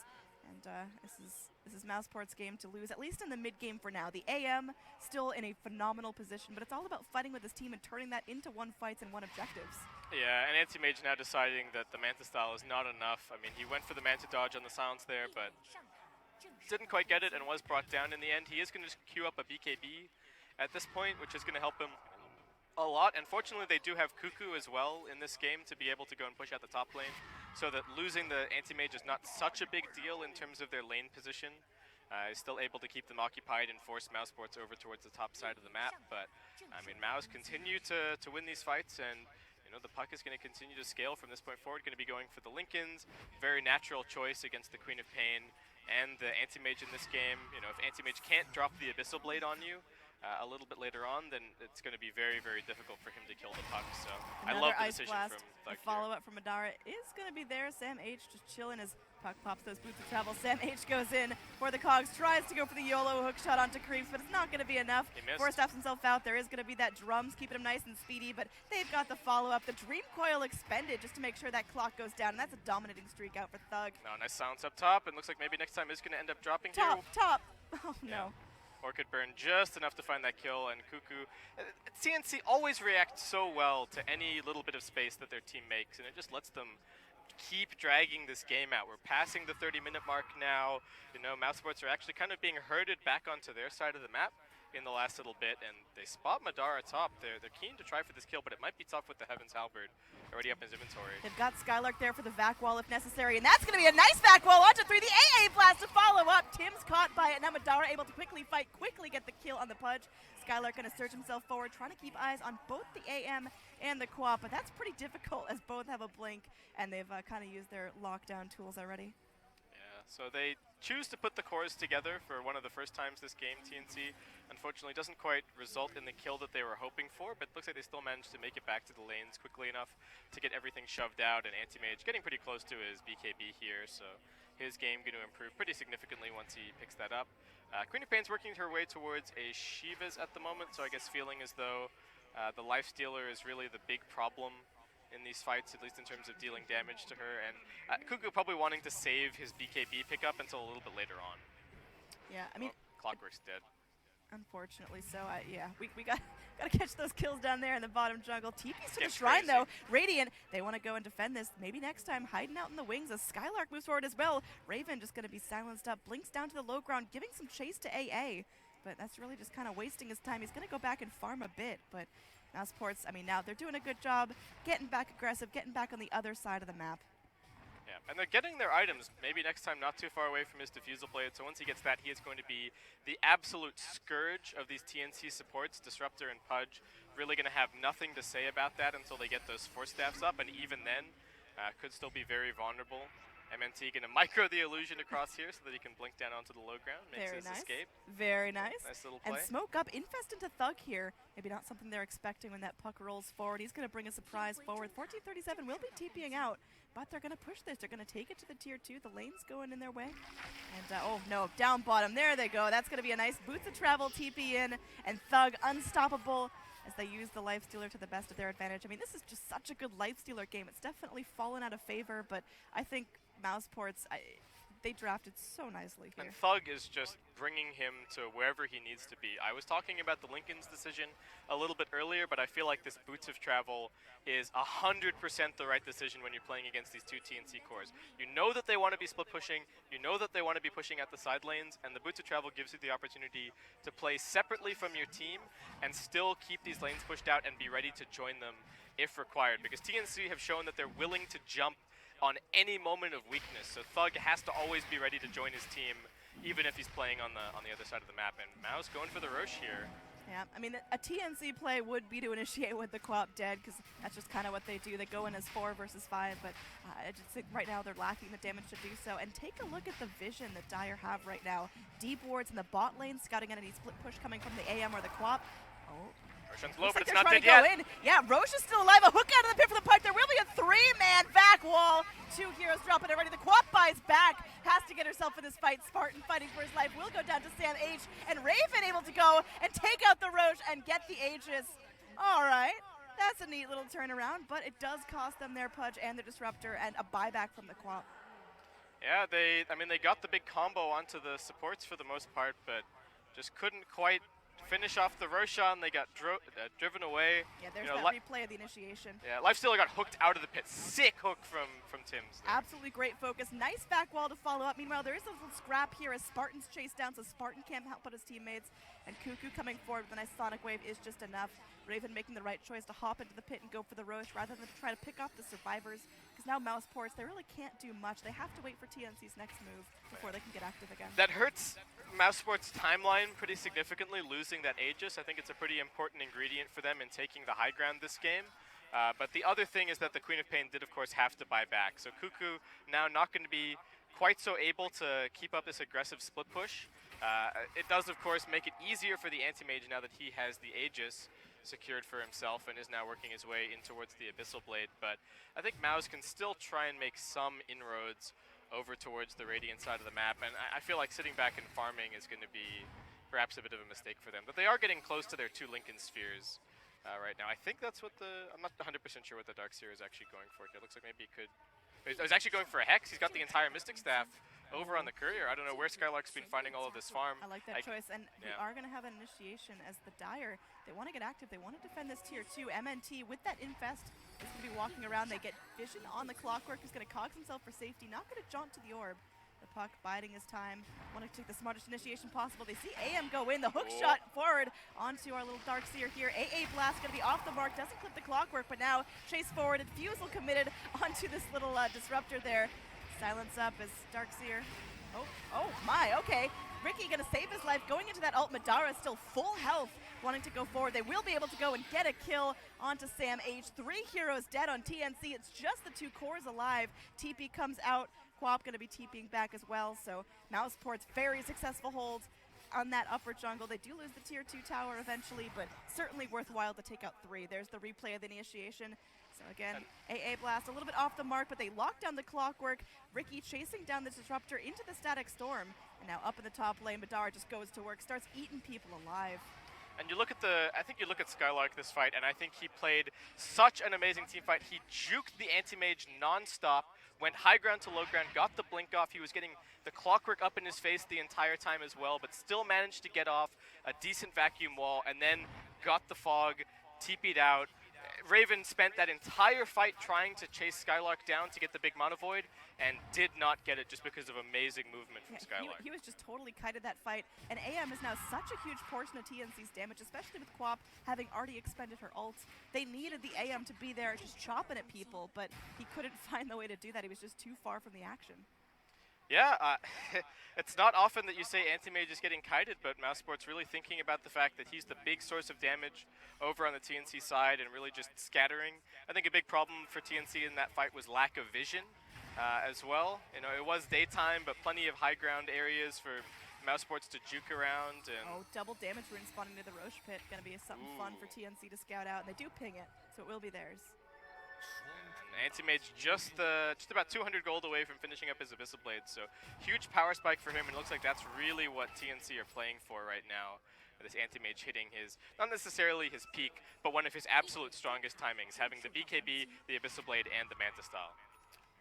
And this is mousesports' game to lose, at least in the mid-game for now. The AM still in a phenomenal position, but it's all about fighting with his team and turning that into 1 fights and 1 objectives. Yeah, and Anti-Mage now deciding that the Manta style is not enough. I mean, he went for the Manta dodge on the silence there, but didn't quite get it and was brought down in the end. He is going to just queue up a BKB at this point, which is going to help him a lot. And fortunately, they do have Cuckoo as well in this game to be able to go and push out the top lane, so that losing the anti-mage is not such a big deal in terms of their lane position. Is still able to keep them occupied and force mousesports over towards the top side of the map. But I mean, Mouse continue to win these fights, and you know the puck is going to continue to scale from this point forward. Going to be going for the Lincolns. Very natural choice against the Queen of Pain and the anti-mage in this game. You know, if anti-mage can't drop the Abyssal Blade on you a little bit later on, then it's going to be very, very difficult for him to kill the puck. So I love the decision from Thug. The follow-up from Madara is going to be there. Sam H just chilling as puck pops those boots of travel. Sam H goes in for the cogs, tries to go for the YOLO hook shot onto Creeps, but it's not going to be enough. Force stuffs himself out. There is going to be that drums keeping him nice and speedy, but they've got the follow-up. The Dream Coil expended just to make sure that clock goes down, and that's a dominating streak out for Thug. Now, nice silence up top, and looks like maybe next time is going to end up dropping top, here. Top. Oh, no. Orchid burn just enough to find that kill, and Cuckoo. TNC always reacts so well to any little bit of space that their team makes, and it just lets them keep dragging this game out. We're passing the 30-minute mark now. You know, mousesports are actually kind of being herded back onto their side of the map in the last little bit, and they spot Madara top. They're keen to try for this kill, but it might be tough with the Heaven's Halberd already up in his inventory. They've got Skylark there for the vac wall if necessary, and that's going to be a nice vac wall onto 3. The AA blast to follow up. Tim's caught by it. Now Madara able to quickly fight, quickly get the kill on the Pudge. Skylark going to surge himself forward, trying to keep eyes on both the AM and the co-op, but that's pretty difficult as both have a blink, and they've kind of used their lockdown tools already. So they choose to put the cores together for one of the first times this game. TNC unfortunately doesn't quite result in the kill that they were hoping for, but it looks like they still managed to make it back to the lanes quickly enough to get everything shoved out, and Anti-Mage getting pretty close to his BKB here, so his game going to improve pretty significantly once he picks that up. Queen of Pain's working her way towards a Shiva's at the moment, so I guess feeling as though the Lifestealer is really the big problem in these fights, at least in terms of dealing damage to her, and Cuckoo probably wanting to save his BKB pickup until a little bit later on. Yeah, I mean, Clockwork's dead. Unfortunately, so yeah, we got to catch those kills down there in the bottom jungle. TP's to the shrine though. Radiant, they want to go and defend this. Maybe next time, hiding out in the wings as Skylark moves forward as well. Raven just going to be silenced up, blinks down to the low ground, giving some chase to AA, but that's really just kind of wasting his time. He's going to go back and farm a bit, but mousesports, I mean, now they're doing a good job getting back aggressive, getting back on the other side of the map. Yeah, and they're getting their items, maybe next time not too far away from his Diffusal Blade, so once he gets that, he is going to be the absolute scourge of these TNC supports. Disruptor and Pudge really going to have nothing to say about that until they get those Force Staffs up, and even then, could still be very vulnerable. MNT going to micro the illusion across here so that he can blink down onto the low ground, makes his escape. Very nice. Nice little play. And smoke up, infest into Thug here. Maybe not something they're expecting when that puck rolls forward. He's going to bring a surprise forward. 1437 will be TPing out, but they're going to push this. They're going to take it to the tier 2. The lane's going in their way. And, oh no, down bottom. There they go. That's going to be a nice Boots of Travel TP in, and Thug unstoppable as they use the Lifestealer to the best of their advantage. I mean, this is just such a good Lifestealer game. It's definitely fallen out of favor, but I think mousesports, they drafted so nicely here. And Thug is just bringing him to wherever he needs to be. I was talking about the Lincoln's decision a little bit earlier, but I feel like this Boots of Travel is 100% the right decision when you're playing against these two TNC cores. You know that they want to be split pushing, you know that they want to be pushing at the side lanes, and the Boots of Travel gives you the opportunity to play separately from your team and still keep these lanes pushed out and be ready to join them if required. Because TNC have shown that they're willing to jump on any moment of weakness, so Thug has to always be ready to join his team, even if he's playing on the other side of the map. And Mouse going for the Roche here. Yeah, I mean, a TNC play would be to initiate with the co-op dead, because that's just kind of what they do. They go in as 4 versus 5, but I just think right now they're lacking the damage to do so. And take a look at the vision that Dire have right now. Deep wards in the bot lane, scouting at any split push coming from the AM or the co-op. Oh. Low, but like it's not dead yet. In. Yeah, Roche is still alive. A hook out of the pit for the puck. There will be a 3-man back wall. 2 heroes dropping already. The co-op buys back. Has to get herself in this fight. Spartan fighting for his life will go down to Sam H. And Raven able to go and take out the Roche and get the Aegis. All right. That's a neat little turnaround, but it does cost them their Pudge and the Disruptor and a buyback from the co-op. Yeah, they got the big combo onto the supports for the most part, but just couldn't quite finish off the Roshan. They got driven away. Yeah, there's that replay of the initiation. Yeah, Lifestealer got hooked out of the pit. Sick hook from Tim's there. Absolutely great focus. Nice back wall to follow up. Meanwhile, there is a little scrap here as Spartan's chased down, so Spartan can't help but his teammates. And Cuckoo coming forward with a nice Sonic Wave is just enough. Raven making the right choice to hop into the pit and go for the Roche rather than to try to pick off the survivors. Because now mousesports, they really can't do much. They have to wait for TNC's next move before they can get active again. That hurts mousesports' timeline pretty significantly, losing that Aegis. I think it's a pretty important ingredient for them in taking the high ground this game. But the other thing is that the Queen of Pain did, of course, have to buy back. So Cuckoo now not going to be quite so able to keep up this aggressive split push. It does, of course, make it easier for the Anti-Mage now that he has the Aegis secured for himself and is now working his way in towards the Abyssal Blade. But I think Mouse can still try and make some inroads over towards the Radiant side of the map. And I feel like sitting back and farming is going to be perhaps a bit of a mistake for them. But they are getting close to their 2 Lincoln Spheres right now. I think that's what I'm not 100% sure what the Darkseer is actually going for. It looks like maybe he could... He's actually going for a Hex. He's got the entire Mystic Staff over on the Courier. I don't know where Skylark's been finding all of this farm. I like that choice. And we are going to have an initiation as the Dire. They want to get active. They want to defend this tier 2. MNT with that Infest is going to be walking around. They get Vision on the Clockwork. He's going to cogs himself for safety. Not going to jaunt to the orb. The Puck biding his time. Want to take the smartest initiation possible. They see AM go in. The hook shot forward onto our little Darkseer here. AA Blast going to be off the mark. Doesn't clip the Clockwork, but now chase forward. And Fusel committed onto this little disruptor there. Silence up as Darkseer. Oh my, okay. Ricky gonna save his life, going into that ult. Madara still full health, wanting to go forward. They will be able to go and get a kill onto Sam H. 3 heroes dead on TNC. It's just the 2 cores alive. TP comes out. Quap gonna be TPing back as well. So mousesports, very successful holds on that upper jungle. They do lose the tier 2 tower eventually, but certainly worthwhile to take out 3. There's the replay of the initiation. So again, AA Blast a little bit off the mark, but they lock down the Clockwork. Ricky chasing down the Disruptor into the Static Storm. And now up in the top lane, Madara just goes to work, starts eating people alive. And you look at I think you look at Skylark this fight, and I think he played such an amazing team fight. He juked the Anti-Mage non-stop, went high ground to low ground, got the blink off. He was getting the Clockwork up in his face the entire time as well, but still managed to get off a decent vacuum wall, and then got the fog, TP'd out. Raven spent that entire fight trying to chase Skylark down to get the big Mana Void, and did not get it just because of amazing movement from Skylark. He was just totally kited that fight, and AM is now such a huge portion of TNC's damage, especially with Quap having already expended her ult. They needed the AM to be there just chopping at people, but he couldn't find the way to do that. He was just too far from the action. Yeah, it's not often that you say Anti-Mage is getting kited, but mousesports really thinking about the fact that he's the big source of damage over on the TNC side and really just scattering. I think a big problem for TNC in that fight was lack of vision as well. You know, it was daytime, but plenty of high ground areas for mousesports to juke around. And double damage rune spawning near the Roche pit. Gonna be something fun for TNC to scout out, and they do ping it, so it will be theirs. Anti-Mage just about 200 gold away from finishing up his Abyssal Blade, so huge power spike for him, and it looks like that's really what TNC are playing for right now. This Anti-Mage hitting his, not necessarily his peak, but one of his absolute strongest timings, having the BKB, the Abyssal Blade, and the Manta Style.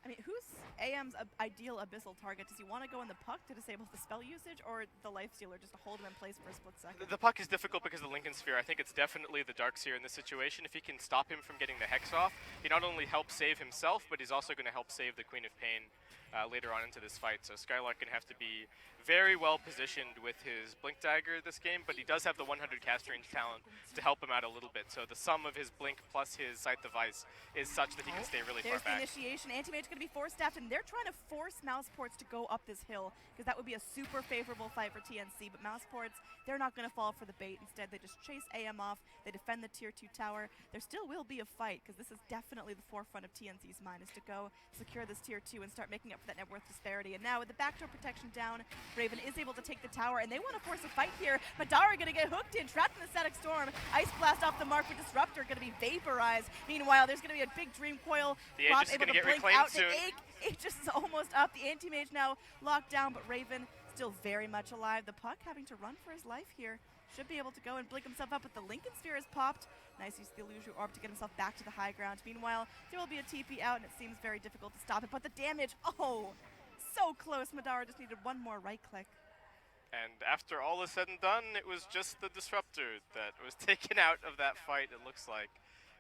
I mean, who's AM's ideal Abyssal target? Does he want to go in the Puck to disable the spell usage, or the Lifestealer just to hold him in place for a split second? The Puck is difficult because of the Lincoln Sphere. I think it's definitely the Darkseer in this situation. If he can stop him from getting the Hex off, he not only helps save himself, but he's also going to help save the Queen of Pain later on into this fight. So Skylark can have to be very well positioned with his Blink Dagger this game, but he does have the 100 cast range talent to help him out a little bit. So the sum of his Blink plus his Sight Device is such that he can stay really far back. There's the initiation. Anti-Mage going to be force-staffed, and they're trying to force mousesports to go up this hill, because that would be a super favorable fight for TNC. But mousesports, they're not going to fall for the bait. Instead, they just chase AM off. They defend the tier 2 tower. There still will be a fight, because this is definitely the forefront of TNC's mind, is to go secure this tier 2 and start making up for that net worth disparity. And now with the backdoor protection down, Raven is able to take the tower, and they want to force a fight here. Madara going to get hooked in, trapped in the Static Storm. Ice Blast off the mark for Disruptor, going to be vaporized. Meanwhile, there's going to be a big Dream Coil. The Aegis is going to get reclaimed soon. Aegis is almost up. The Anti-Mage now locked down, but Raven still very much alive. The Puck having to run for his life here. Should be able to go and blink himself up, but the Lincoln Sphere is popped. Nice use of the Illusion Orb to get himself back to the high ground. Meanwhile, there will be a TP out, and it seems very difficult to stop it, but the damage, so close. Madara just needed one more right click. And after all is said and done, it was just the Disruptor that was taken out of that fight, it looks like.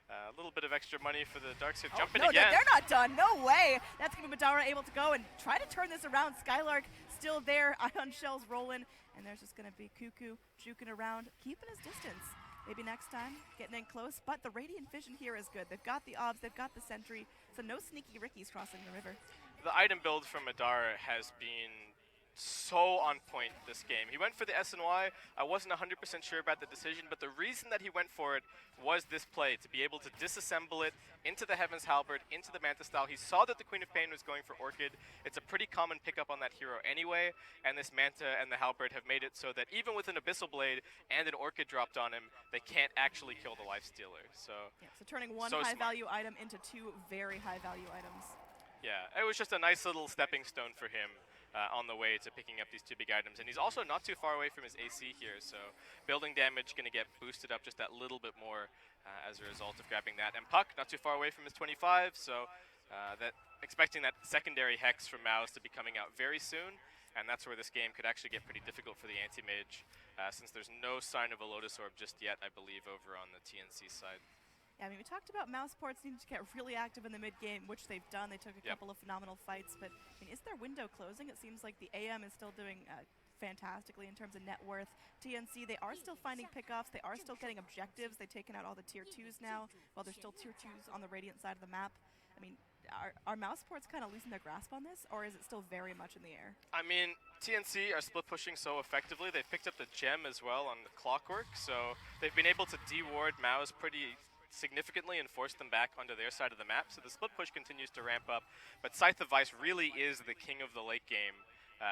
A little bit of extra money for the Darkseer. Jumping no, again. they're not done. No way. That's going to be Madara able to go and try to turn this around. Skylark still there. Ion Shell's rolling. And there's just going to be Cuckoo juking around, keeping his distance. Maybe next time, getting in close. But the Radiant Vision here is good. They've got the obs, they've got the sentry. So no sneaky Rickies crossing the river. The item build from Madara has been so on point this game. He went for the SNY. I wasn't 100% sure about the decision, but the reason that he went for it was this play, to be able to disassemble it into the Heaven's Halberd, into the Manta style. He saw that the Queen of Pain was going for Orchid. It's a pretty common pickup on that hero anyway, and this Manta and the Halberd have made it so that even with an Abyssal Blade and an Orchid dropped on him, they can't actually kill the Lifestealer. So, yeah, so turning one so high-value item into two very high-value items. Yeah, it was just a nice little stepping stone for him on the way to picking up these two big items. And he's also not too far away from his AC here, so building damage going to get boosted up just that little bit more as a result of grabbing that. And Puck, not too far away from his 25, so expecting that secondary Hex from Mouse to be coming out very soon. And that's where this game could actually get pretty difficult for the anti-mage, since there's no sign of a Lotus Orb just yet, I believe, over on the TNC side. Yeah, I mean, we talked about mousesports needing to get really active in the mid-game, which they've done. They took a couple of phenomenal fights, but I mean, is their window closing? It seems like the AM is still doing fantastically in terms of net worth. TNC, they are still finding pickoffs. They are still getting objectives. They've taken out all the tier 2s now, while there's still tier 2s on the Radiant side of the map. I mean, are mousesports kind of losing their grasp on this, or is it still very much in the air? I mean, TNC are split pushing so effectively. They've picked up the gem as well on the Clockwork, so they've been able to de-ward Mouse pretty significantly and force them back onto their side of the map. So the split push continues to ramp up, but Scythe of Vice really is the king of the late game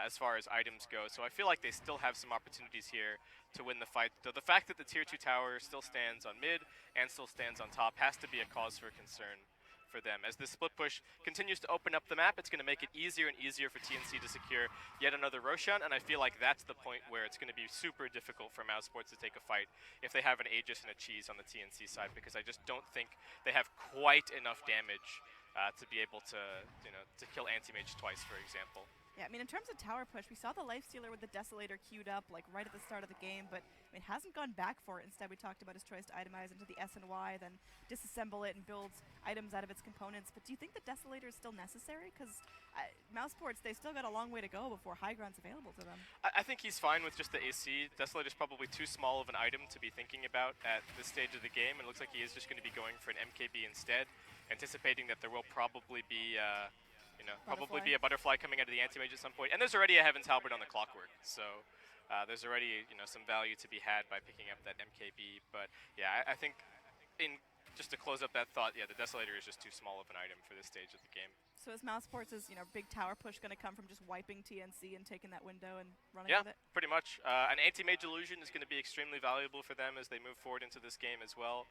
as far as items go. So I feel like they still have some opportunities here to win the fight. Though the fact that the tier 2 tower still stands on mid and still stands on top has to be a cause for concern for them. As this split push continues to open up the map, it's going to make it easier and easier for TNC to secure yet another Roshan, and I feel like that's the point where it's going to be super difficult for mousesports to take a fight if they have an Aegis and a Cheese on the TNC side, because I just don't think they have quite enough damage to be able to, to kill anti-mage twice, for example. Yeah, I mean, in terms of tower push, we saw the Lifestealer with the Desolator queued up, like, right at the start of the game, but I mean, hasn't gone back for it. Instead, we talked about his choice to itemize into the SNY, then disassemble it and build items out of its components. But do you think the Desolator is still necessary? Because mousesports, they still got a long way to go before high ground's available to them. I think he's fine with just the AC. Desolator's probably too small of an item to be thinking about at this stage of the game, and it looks like he is just going to be going for an MKB instead, anticipating that there will probably be probably be a butterfly coming out of the anti-mage at some point. And there's already a Heaven's Halberd on the Clockwork, so there's already some value to be had by picking up that MKB. But yeah, I think just to close up that thought, yeah, the Desolator is just too small of an item for this stage of the game. So is mousesports' big tower push going to come from just wiping TNC and taking that window and running with it? Yeah, pretty much. An anti-mage illusion is going to be extremely valuable for them as they move forward into this game as well.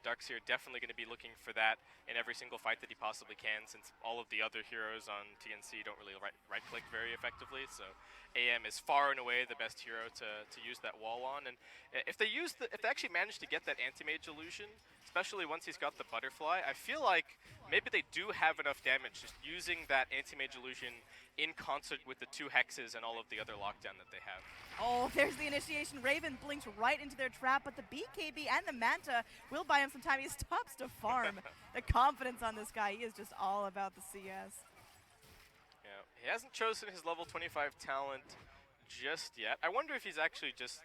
Darkseer definitely going to be looking for that in every single fight that he possibly can, since all of the other heroes on TNC don't really right-click very effectively. So AM is far and away the best hero to use that wall on. And if they actually manage to get that anti-mage illusion, especially once he's got the butterfly, I feel like maybe they do have enough damage just using that anti-mage illusion in concert with the 2 hexes and all of the other lockdown that they have. Oh, there's the initiation. Raven blinks right into their trap, but the BKB and the Manta will buy him some time. He stops to farm. The confidence on this guy, he is just all about the CS. Yeah, he hasn't chosen his level 25 talent just yet. I wonder if he's actually just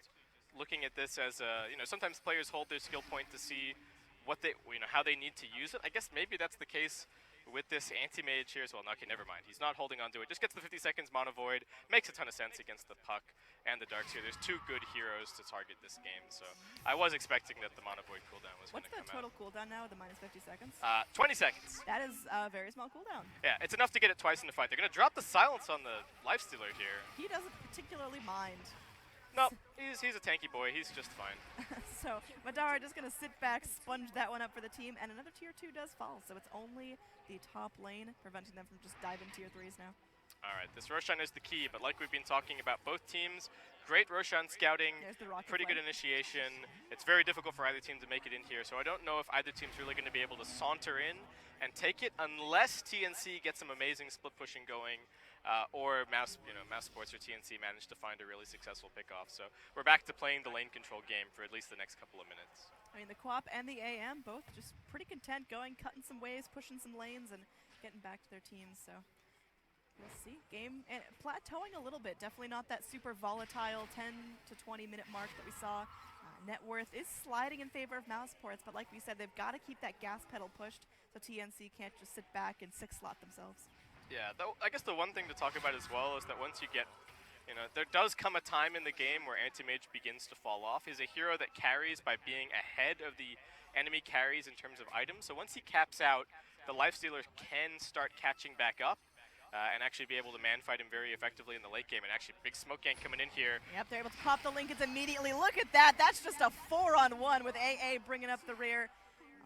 looking at this as a, sometimes players hold their skill point to see what they, how they need to use it. I guess maybe that's the case with this anti-mage here as well. No, okay, never mind. He's not holding on to it. Just gets the 50 seconds Mono Void. Makes a ton of sense against the Puck and the Darkseer. There's 2 good heroes to target this game, so I was expecting that the Mono Void cooldown was going to come out. What's the total cooldown now, the minus 50 seconds? 20 seconds. That is a very small cooldown. Yeah, it's enough to get it twice in the fight. They're going to drop the silence on the Lifestealer here. He doesn't particularly mind. Nope, he's a tanky boy. He's just fine. So Madara just going to sit back, sponge that one up for the team, and another tier 2 does fall. So it's only the top lane preventing them from just diving tier 3s now. All right, this Roshan is the key, but like we've been talking about, both teams, great Roshan scouting, pretty good initiation. It's very difficult for either team to make it in here, so I don't know if either team's really going to be able to saunter in and take it unless TNC gets some amazing split pushing going or Mouse Sports or TNC managed to find a really successful pickoff. So we're back to playing the lane control game for at least the next couple of minutes. I mean, the co-op and the AM both just pretty content going, cutting some waves, pushing some lanes, and getting back to their teams. So we'll see. Game and plateauing a little bit. Definitely not that super volatile 10 to 20 minute mark that we saw. Net worth is sliding in favor of mousesports, but like we said, they've got to keep that gas pedal pushed so TNC can't just sit back and six-slot themselves. Yeah, I guess the one thing to talk about as well is that once you get, there does come a time in the game where Anti-Mage begins to fall off. He's a hero that carries by being ahead of the enemy carries in terms of items. So once he caps out, the Lifestealer can start catching back up. And actually be able to man-fight him very effectively in the late game. And actually, big smoke gank coming in here. Yep, they're able to pop the Lincolns immediately. Look at that. That's just a 4-on-1 with AA bringing up the rear.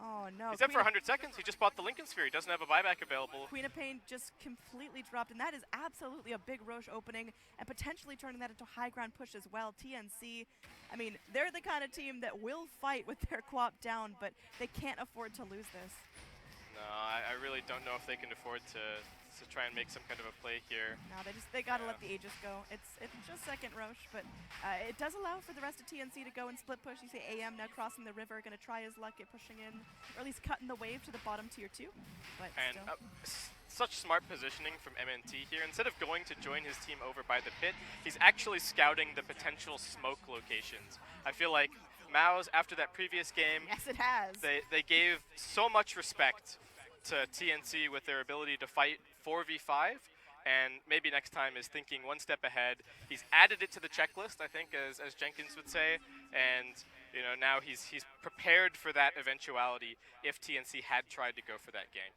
Oh, no. He's up for 100 seconds. He just bought the Lincoln Sphere. He doesn't have a buyback available. Queen of Pain just completely dropped, and that is absolutely a big Roche opening and potentially turning that into a high ground push as well. TNC, I mean, they're the kind of team that will fight with their co-op down, but they can't afford to lose this. No, I really don't know if they can afford to try and make some kind of a play here. No, they gotta let the Aegis go. It's just second Roche, but it does allow for the rest of TNC to go and split push. You see AM now crossing the river, gonna try his luck at pushing in, or at least cutting the wave to the bottom tier 2. But and such smart positioning from MNT here. Instead of going to join his team over by the pit, he's actually scouting the potential smoke locations. I feel like Mouse, after that previous game, yes, it has. They gave so much respect to TNC with their ability to fight 4v5, and maybe next time is thinking one step ahead. He's added it to the checklist, I think, as Jenkins would say, and now he's prepared for that eventuality if TNC had tried to go for that gank.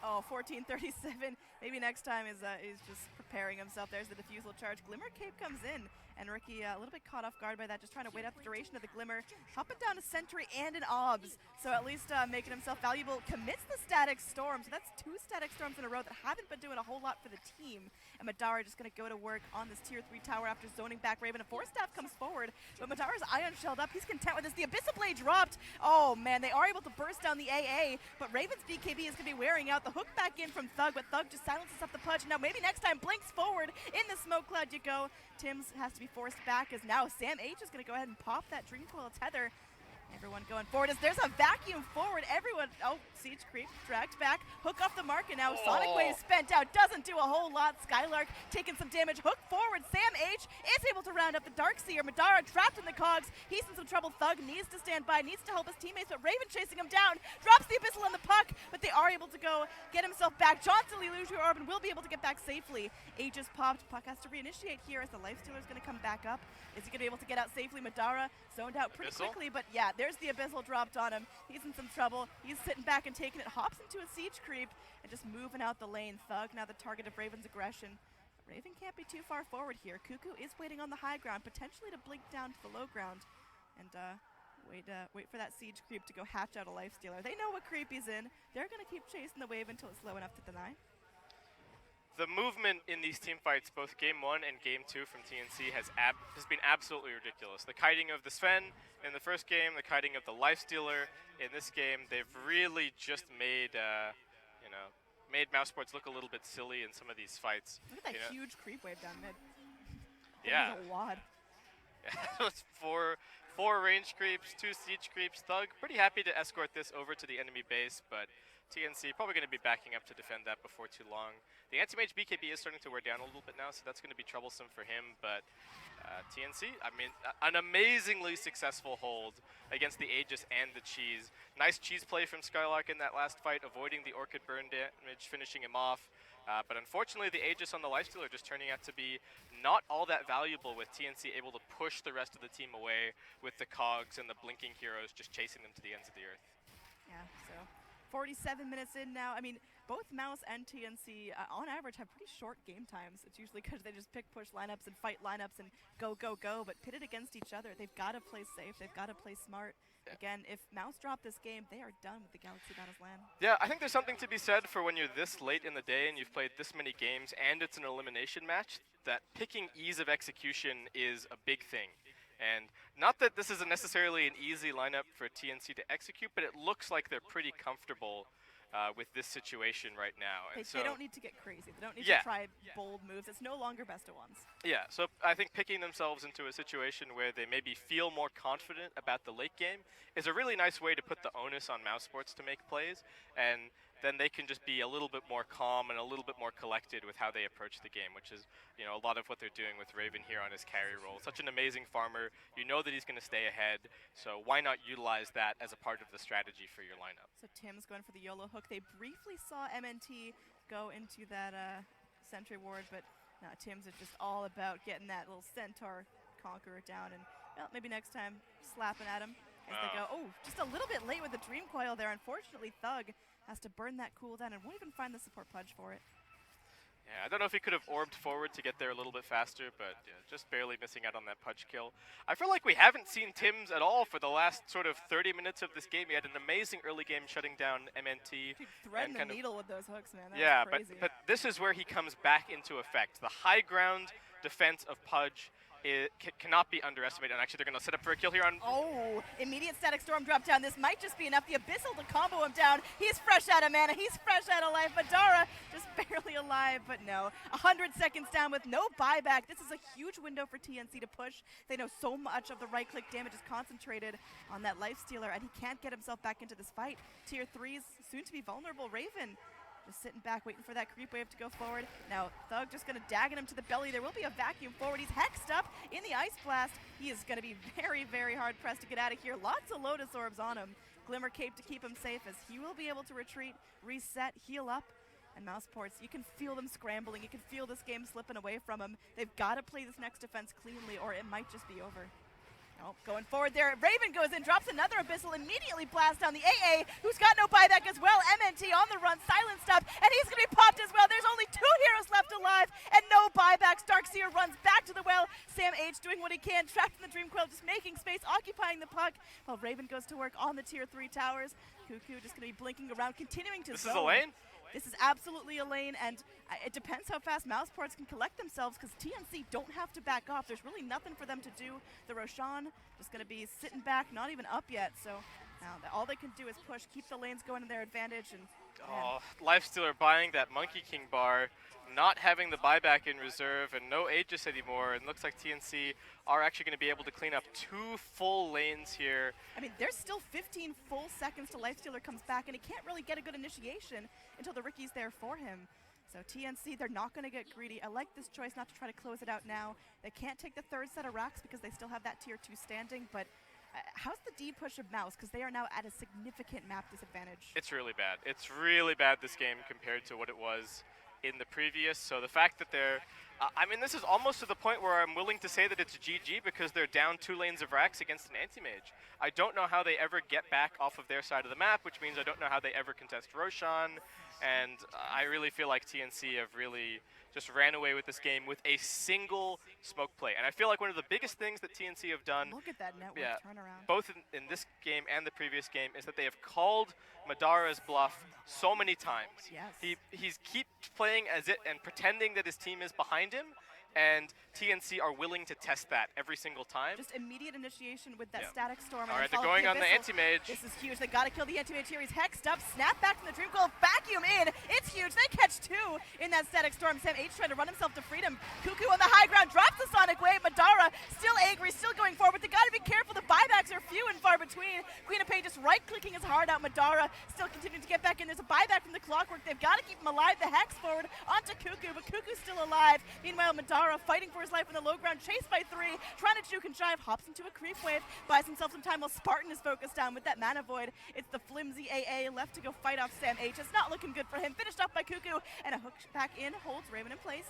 Oh, 14:37. Maybe next time is he's just preparing himself. There's the diffusal charge. Glimmer Cape comes in, and Ricky a little bit caught off guard by that, just trying to wait out the duration of the Glimmer. Hopping down a Sentry and an Obs, so at least making himself valuable. Commits the Static Storm, so that's 2 Static Storms in a row that haven't been doing a whole lot for the team. And Madara just going to go to work on this tier 3 tower after zoning back Raven. A Force Staff comes forward, but Madara's Ion shelled up. He's content with this. The Abyssal Blade dropped. Oh, man, they are able to burst down the AA, but Raven's BKB is going to be wearing out. The hook back in from Thug, but Thug just silences up the punch. Now maybe next time blinks forward. In the smoke cloud you go. Tim's has to be forced back as now Sam H is going to go ahead and pop that Dream Coil tether. Everyone going forward as there's a vacuum forward. Everyone, Siege Creep dragged back. Hook off the mark, and now Sonic Wave spent out. Doesn't do a whole lot. Skylark taking some damage. Hook forward. Sam H is able to round up the Darkseer. Madara trapped in the cogs. He's in some trouble. Thug needs to stand by, needs to help his teammates, but Raven chasing him down. Drops the Abyssal on the puck, but they are able to go get himself back. Johnson Lee Lucio Urban will be able to get back safely. Aegis popped. Puck has to reinitiate here as the Lifestealer is going to come back up. Is he going to be able to get out safely? Madara zoned out pretty quickly, but yeah, there's the Abyssal dropped on him. He's in some trouble. He's sitting back and taking it. Hops into a Siege Creep and just moving out the lane. Thug now the target of Raven's aggression. Raven can't be too far forward here. Cuckoo is waiting on the high ground, potentially to blink down to the low ground. And wait for that Siege Creep to go hatch out a Lifestealer. They know what creep he's in. They're going to keep chasing the wave until it's low enough to deny. The movement in these team fights, both Game 1 and Game 2 from TNC, has been absolutely ridiculous. The kiting of the Sven in the first game, the kiting of the Lifestealer in this game, they've really just made mousesports look a little bit silly in some of these fights. Look at that huge creep wave down mid. Yeah. A wad. Yeah, it's four range creeps, 2 siege creeps. Thug pretty happy to escort this over to the enemy base, but TNC probably going to be backing up to defend that before too long. The Anti-Mage BKB is starting to wear down a little bit now, so that's going to be troublesome for him, but TNC, I mean, an amazingly successful hold against the Aegis and the Cheese. Nice cheese play from Skylark in that last fight, avoiding the Orchid burn damage, finishing him off. But unfortunately, the Aegis on the Lifestealer just turning out to be not all that valuable, with TNC able to push the rest of the team away with the Cogs and the blinking heroes just chasing them to the ends of the earth. Yeah, so 47 minutes in now. I mean, both Mouse and TNC, on average, have pretty short game times. It's usually because they just pick push lineups and fight lineups and go, go, go. But pitted against each other, they've got to play safe. They've got to play smart. Yeah. Again, if Mouse drop this game, they are done with the Galaxy Battles LAN. Yeah, I think there's something to be said for when you're this late in the day and you've played this many games and it's an elimination match, that picking ease of execution is a big thing. And not that this isn't necessarily an easy lineup for TNC to execute, but it looks like they're pretty comfortable with this situation right now. And They don't need to get crazy. They don't need Yeah. to try bold moves. It's no longer best of ones. Yeah, so I think picking themselves into a situation where they maybe feel more confident about the late game is a really nice way to put the onus on mousesports to make plays, and then they can just be a little bit more calm and a little bit more collected with how they approach the game, which is, you know, a lot of what they're doing with Raven here on his carry role. Such an amazing farmer. You know that he's going to stay ahead, so why not utilize that as a part of the strategy for your lineup? So Tim's going for the YOLO hook. They briefly saw MNT go into that sentry ward, but no, Tim's is just all about getting that little Centaur Conqueror down, and well, maybe next time slapping at him as they go. Oh, just a little bit late with the Dream Coil there. Unfortunately, Thug has to burn that cooldown and won't even find the support pudge for it. Yeah, I don't know if he could have orbed forward to get there a little bit faster, but yeah, just barely missing out on that pudge kill. I feel like we haven't seen Tim's at all for the last sort of 30 minutes of this game. He had an amazing early game shutting down MNT. Dude, threading the needle with those hooks, man. That Yeah, was crazy. but this is where he comes back into effect. The high ground defense of Pudge cannot be underestimated. And actually, they're going to set up for a kill here on... Oh, immediate static storm drop down. This might just be enough. The Abyssal to combo him down. He's fresh out of mana. He's fresh out of life. Madara just barely alive, but no. 100 seconds down with no buyback. This is a huge window for TNC to push. They know so much of the right-click damage is concentrated on that Lifestealer, and he can't get himself back into this fight. Tier 3's soon to be vulnerable. Raven just sitting back, waiting for that creep wave to go forward. Now, Thug just going to dagging him to the belly. There will be a vacuum forward. He's hexed up in the Ice Blast. He is going to be very, very hard-pressed to get out of here. Lots of Lotus Orbs on him. Glimmer Cape to keep him safe as he will be able to retreat, reset, heal up. And mousesports, you can feel them scrambling. You can feel this game slipping away from them. They've got to play this next defense cleanly or it might just be over. Oh, going forward there. Raven goes in, drops another Abyssal, immediately blasts down the AA, who's got no buyback as well. MNT on the run, silenced up, and he's going to be popped as well. There's only 2 heroes left alive, and no buybacks. Darkseer runs back to the well. Sam H doing what he can, trapped in the Dream Coil, just making space, occupying the puck, while Raven goes to work on the Tier 3 towers. Cuckoo just going to be blinking around, continuing to zone. This is a lane? This is absolutely a lane, and it depends how fast mousesports can collect themselves because TNC don't have to back off. There's really nothing for them to do. The Roshan just going to be sitting back, not even up yet. So now all they can do is push, keep the lanes going to their advantage. And oh, Lifestealer buying that Monkey King bar, not having the buyback in reserve, and no Aegis anymore. And looks like TNC are actually going to be able to clean up 2 full lanes here. I mean, there's still 15 full seconds till Lifestealer comes back, and he can't really get a good initiation until the Ricky's there for him. So TNC, they're not going to get greedy. I like this choice not to try to close it out now. They can't take the 3rd set of racks because they still have that Tier 2 standing, but how's the D push of Mouse? Because they are now at a significant map disadvantage. It's really bad. It's really bad this game compared to what it was in the previous. So the fact that they're, I mean, this is almost to the point where I'm willing to say that it's GG because they're down 2 lanes of racks against an anti-mage. I don't know how they ever get back off of their side of the map, which means I don't know how they ever contest Roshan. And I really feel like TNC have really just ran away with this game with a single smoke play. And I feel like one of the biggest things that TNC have done, look at that network turnaround, both in this game and the previous game, is that they have called Madara's bluff so many times. Yes. He's keep playing as it and pretending that his team is behind him, and TNC are willing to test that every single time. Just immediate initiation with that static storm. All right, they're going on the anti-mage. This is huge. They got to kill the anti-mage here. He's hexed up. Snap back from the Dream Coil. Vacuum in. It's huge. They catch 2 in that static storm. Sam H trying to run himself to freedom. Cuckoo on the high ground drops the Sonic Wave. Madara still angry, still going forward. They got to be careful. The buybacks are few and far between. Queen of Pain just right-clicking his heart out. Madara still continuing to get back in. There's a buyback from the Clockwork. They've got to keep him alive. The hex forward onto Cuckoo, but Cuckoo's still alive. Meanwhile, Madara fighting for his life in the low ground, chased by 3, trying to juke and drive, hops into a creep wave, buys himself some time while Spartan is focused down with that mana void. It's the flimsy AA left to go fight off Sam H. It's not looking good for him. Finished off by Cuckoo, and a hook back in holds Raven in place.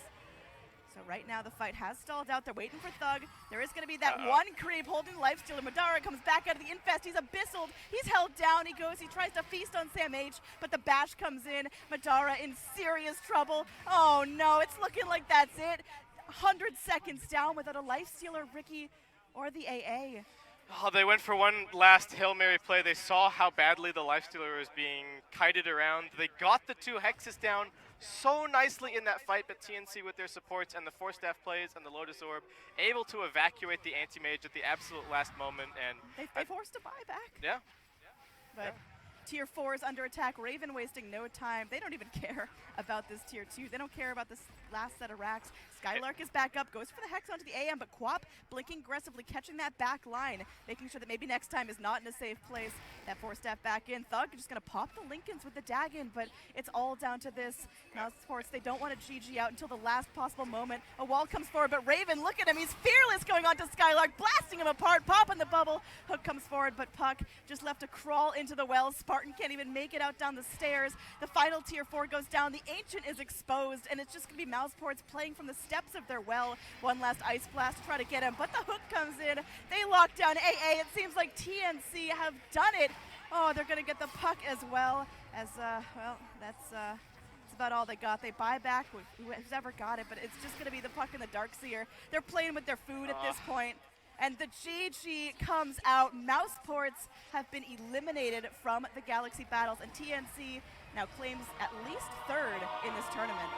So right now the fight has stalled out. They're waiting for Thug. There is going to be that one creep holding Lifestealer. Madara comes back out of the infest. He's abyssalled. He's held down. He goes. He tries to feast on Sam H, but the bash comes in. Madara in serious trouble. Oh no, it's looking like that's it. 100 seconds down without a Lifestealer, Ricky, or the AA. Oh, they went for one last Hail Mary play. They saw how badly the Lifestealer was being kited around. They got the 2 hexes down so nicely in that fight, but TNC with their supports and the 4-staff plays and the Lotus Orb able to evacuate the anti-mage at the absolute last moment. And they forced a buyback. Yeah. But Tier 4 is under attack. Raven wasting no time. They don't even care about this Tier 2. They don't care about this last set of racks. Skylark is back up, goes for the Hex onto the AM, but Quap blinking aggressively, catching that back line, making sure that maybe next time is not in a safe place. That 4-step back in. Thug just going to pop the Lincolns with the Dagon, but it's all down to this. mousesports, they don't want to GG out until the last possible moment. A wall comes forward, but Raven, look at him. He's fearless going on to Skylark, blasting him apart, popping the bubble. Hook comes forward, but Puck just left to crawl into the well. Spartan can't even make it out down the stairs. The final Tier 4 goes down. The Ancient is exposed, and it's just going to be mousesports playing from the steps of their well. One last Ice Blast to try to get him, but the hook comes in. They lock down AA. It seems like TNC have done it. Oh, they're going to get the Puck as well. Well, that's about all they got. They buy back who's ever got it, but it's just going to be the Puck and the Darkseer. They're playing with their food at this point. And the GG comes out. mousesports have been eliminated from the Galaxy battles, and TNC now claims at least third in this tournament.